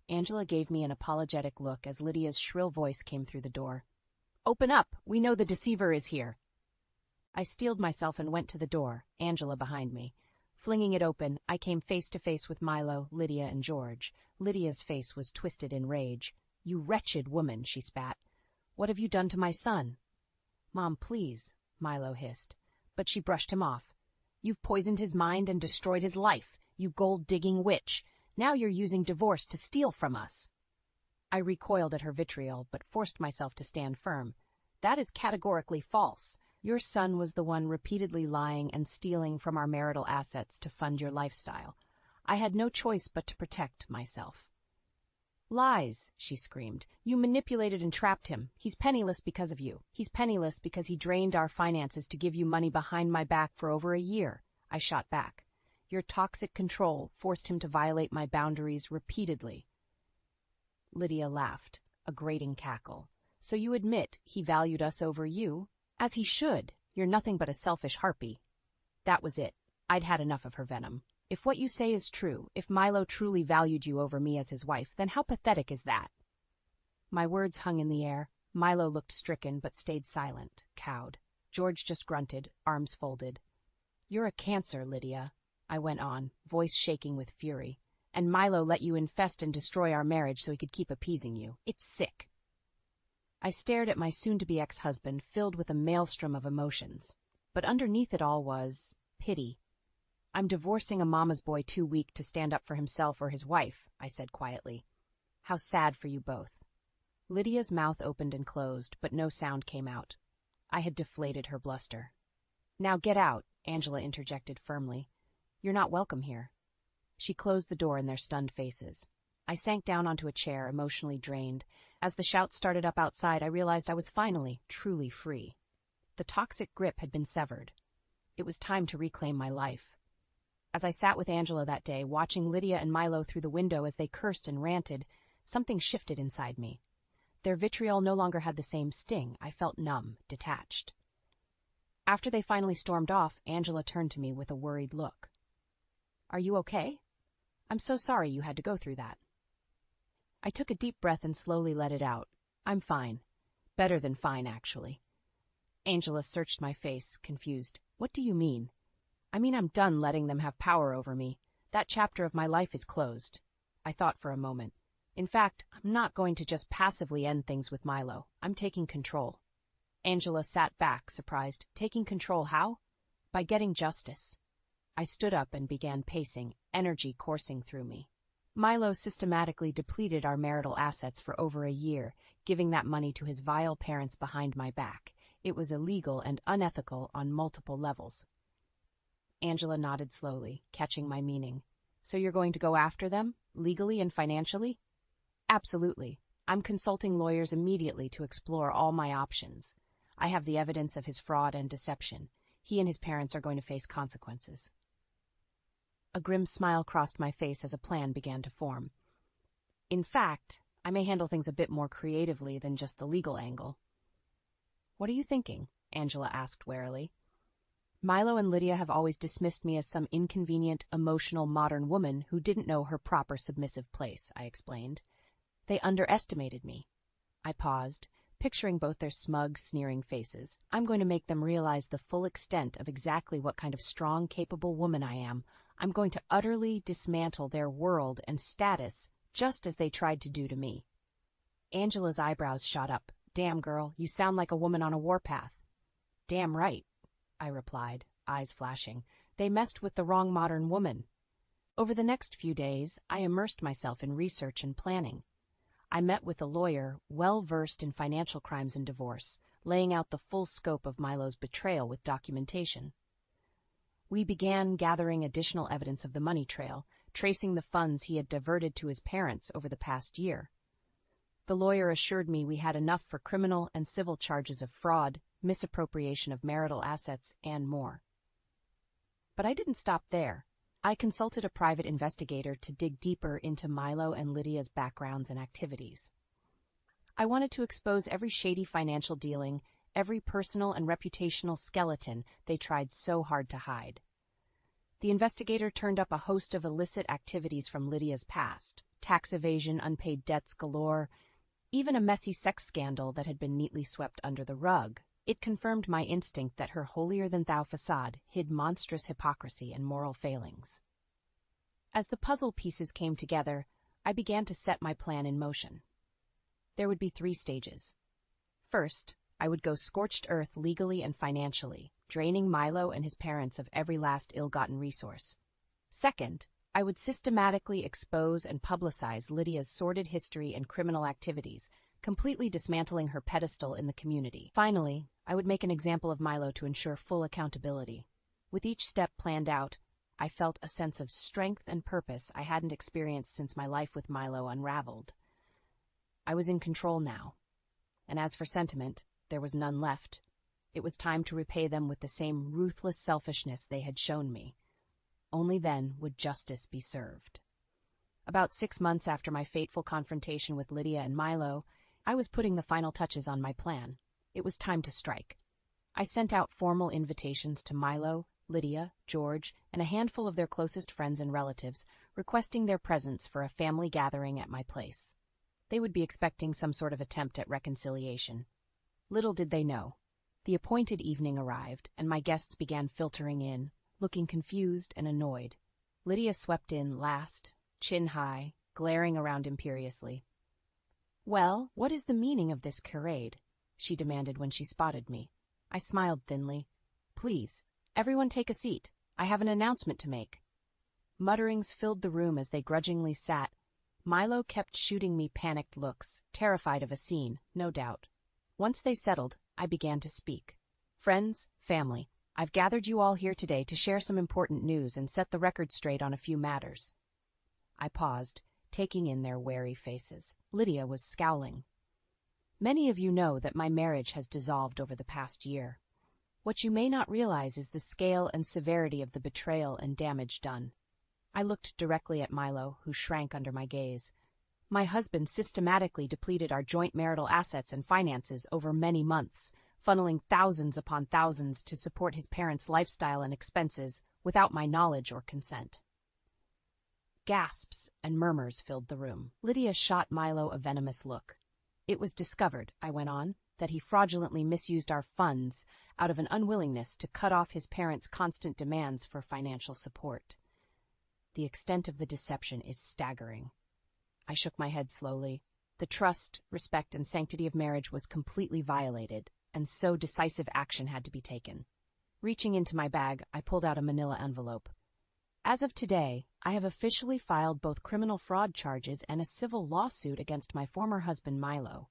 S1: Angela gave me an apologetic look as Lydia's shrill voice came through the door. "Open up! We know the deceiver is here." I steeled myself and went to the door, Angela behind me. Flinging it open, I came face to face with Milo, Lydia, and George. Lydia's face was twisted in rage. "You wretched woman," she spat. "What have you done to my son?" "Mom, please," Milo hissed. But she brushed him off. "You've poisoned his mind and destroyed his life, you gold-digging witch. Now you're using divorce to steal from us." I recoiled at her vitriol, but forced myself to stand firm. "That is categorically false. Your son was the one repeatedly lying and stealing from our marital assets to fund your lifestyle. I had no choice but to protect myself." "Lies," she screamed. "You manipulated and trapped him. He's penniless because of you. He's penniless because he drained our finances to give you money behind my back for over a year," I shot back. "Your toxic control forced him to violate my boundaries repeatedly." Lydia laughed, a grating cackle. "So you admit he valued us over you? As he should. You're nothing but a selfish harpy." That was it. I'd had enough of her venom. "If what you say is true, if Milo truly valued you over me as his wife, then how pathetic is that?" My words hung in the air. Milo looked stricken but stayed silent, cowed. George just grunted, arms folded. "You're a cancer, Lydia," I went on, voice shaking with fury. And Milo let you infest and destroy our marriage so he could keep appeasing you. It's sick. I stared at my soon-to-be ex-husband, filled with a maelstrom of emotions. But underneath it all was pity. I'm divorcing a mama's boy too weak to stand up for himself or his wife, I said quietly. How sad for you both. Lydia's mouth opened and closed, but no sound came out. I had deflated her bluster. Now get out, Angela interjected firmly. You're not welcome here. She closed the door in their stunned faces. I sank down onto a chair, emotionally drained. As the shouts started up outside, I realized I was finally, truly free. The toxic grip had been severed. It was time to reclaim my life. As I sat with Angela that day, watching Lydia and Milo through the window as they cursed and ranted, something shifted inside me. Their vitriol no longer had the same sting. I felt numb, detached. After they finally stormed off, Angela turned to me with a worried look. Are you okay? I'm so sorry you had to go through that. I took a deep breath and slowly let it out. I'm fine. Better than fine, actually. Angela searched my face, confused. What do you mean? I mean I'm done letting them have power over me. That chapter of my life is closed. I thought for a moment. In fact, I'm not going to just passively end things with Milo. I'm taking control. Angela sat back, surprised. Taking control how? By getting justice. I stood up and began pacing, energy coursing through me. Milo systematically depleted our marital assets for over a year, giving that money to his vile parents behind my back. It was illegal and unethical on multiple levels. Angela nodded slowly, catching my meaning. So you're going to go after them, legally and financially? Absolutely. I'm consulting lawyers immediately to explore all my options. I have the evidence of his fraud and deception. He and his parents are going to face consequences. A grim smile crossed my face as a plan began to form. In fact, I may handle things a bit more creatively than just the legal angle. What are you thinking? Angela asked warily. Milo and Lydia have always dismissed me as some inconvenient, emotional modern woman who didn't know her proper submissive place, I explained. They underestimated me. I paused, picturing both their smug, sneering faces. I'm going to make them realize the full extent of exactly what kind of strong, capable woman I am. I'm going to utterly dismantle their world and status, just as they tried to do to me. Angela's eyebrows shot up. Damn, girl, you sound like a woman on a warpath. Damn right, I replied, eyes flashing. They messed with the wrong modern woman. Over the next few days, I immersed myself in research and planning. I met with a lawyer well-versed in financial crimes and divorce, laying out the full scope of Milo's betrayal with documentation. We began gathering additional evidence of the money trail, tracing the funds he had diverted to his parents over the past year. The lawyer assured me we had enough for criminal and civil charges of fraud, misappropriation of marital assets, and more. But I didn't stop there. I consulted a private investigator to dig deeper into Milo and Lydia's backgrounds and activities. I wanted to expose every shady financial dealing, every personal and reputational skeleton they tried so hard to hide. The investigator turned up a host of illicit activities from Lydia's past: tax evasion, unpaid debts galore, even a messy sex scandal that had been neatly swept under the rug. It confirmed my instinct that her holier-than-thou facade hid monstrous hypocrisy and moral failings. As the puzzle pieces came together, I began to set my plan in motion. There would be 3 stages. First, I would go scorched earth legally and financially, draining Milo and his parents of every last ill-gotten resource. Second, I would systematically expose and publicize Lydia's sordid history and criminal activities, completely dismantling her pedestal in the community. Finally, I would make an example of Milo to ensure full accountability. With each step planned out, I felt a sense of strength and purpose I hadn't experienced since my life with Milo unraveled. I was in control now. And as for sentiment, there was none left. It was time to repay them with the same ruthless selfishness they had shown me. Only then would justice be served. About 6 months after my fateful confrontation with Lydia and Milo, I was putting the final touches on my plan. It was time to strike. I sent out formal invitations to Milo, Lydia, George, and a handful of their closest friends and relatives, requesting their presence for a family gathering at my place. They would be expecting some sort of attempt at reconciliation. Little did they know. The appointed evening arrived, and my guests began filtering in, looking confused and annoyed. Lydia swept in last, chin high, glaring around imperiously. "Well, what is the meaning of this charade?" she demanded when she spotted me. I smiled thinly. "Please, everyone take a seat. I have an announcement to make." Mutterings filled the room as they grudgingly sat. Milo kept shooting me panicked looks, terrified of a scene, no doubt. Once they settled, I began to speak. "Friends, family, I've gathered you all here today to share some important news and set the record straight on a few matters." I paused, taking in their wary faces. Lydia was scowling. "Many of you know that my marriage has dissolved over the past year. What you may not realize is the scale and severity of the betrayal and damage done." I looked directly at Milo, who shrank under my gaze. "My husband systematically depleted our joint marital assets and finances over many months, funneling thousands upon thousands to support his parents' lifestyle and expenses without my knowledge or consent." Gasps and murmurs filled the room. Lydia shot Milo a venomous look. "It was discovered," I went on, "that he fraudulently misused our funds out of an unwillingness to cut off his parents' constant demands for financial support. The extent of the deception is staggering." I shook my head slowly. The trust, respect, and sanctity of marriage was completely violated, and so decisive action had to be taken. Reaching into my bag, I pulled out a manila envelope. "As of today, I have officially filed both criminal fraud charges and a civil lawsuit against my former husband Milo.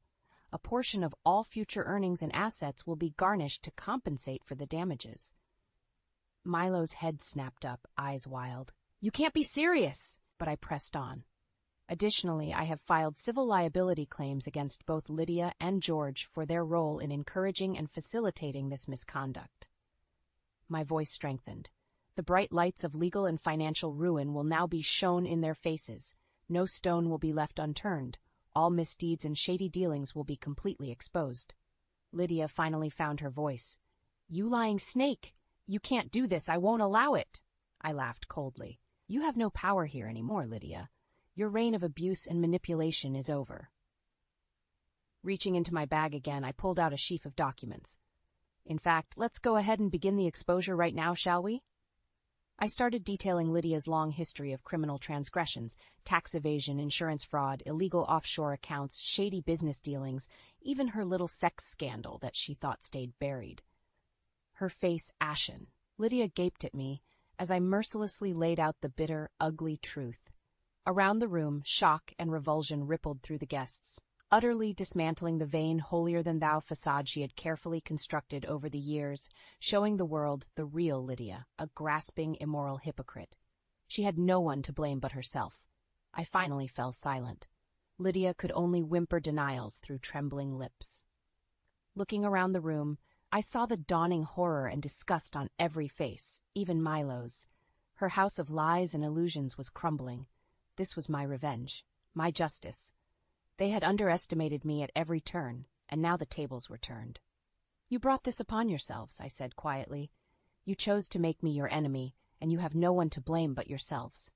S1: A portion of all future earnings and assets will be garnished to compensate for the damages." Milo's head snapped up, eyes wild. "You can't be serious!" But I pressed on. "Additionally, I have filed civil liability claims against both Lydia and George for their role in encouraging and facilitating this misconduct." My voice strengthened. The bright lights of legal and financial ruin will now be shown in their faces. No stone will be left unturned. All misdeeds and shady dealings will be completely exposed. Lydia finally found her voice. "You lying snake! You can't do this. I won't allow it." I laughed coldly. "You have no power here anymore, Lydia. Your reign of abuse and manipulation is over." Reaching into my bag again, I pulled out a sheaf of documents. "In fact, let's go ahead and begin the exposure right now, shall we?" I started detailing Lydia's long history of criminal transgressions, tax evasion, insurance fraud, illegal offshore accounts, shady business dealings, even her little sex scandal that she thought stayed buried. Her face ashen, Lydia gaped at me as I mercilessly laid out the bitter, ugly truth. Around the room, shock and revulsion rippled through the guests, utterly dismantling the vain, holier-than-thou facade she had carefully constructed over the years, showing the world the real Lydia, a grasping, immoral hypocrite. She had no one to blame but herself. I finally fell silent. Lydia could only whimper denials through trembling lips. Looking around the room, I saw the dawning horror and disgust on every face, even Milo's. Her house of lies and illusions was crumbling. This was my revenge, my justice. They had underestimated me at every turn, and now the tables were turned. "You brought this upon yourselves," I said quietly. "You chose to make me your enemy, and you have no one to blame but yourselves."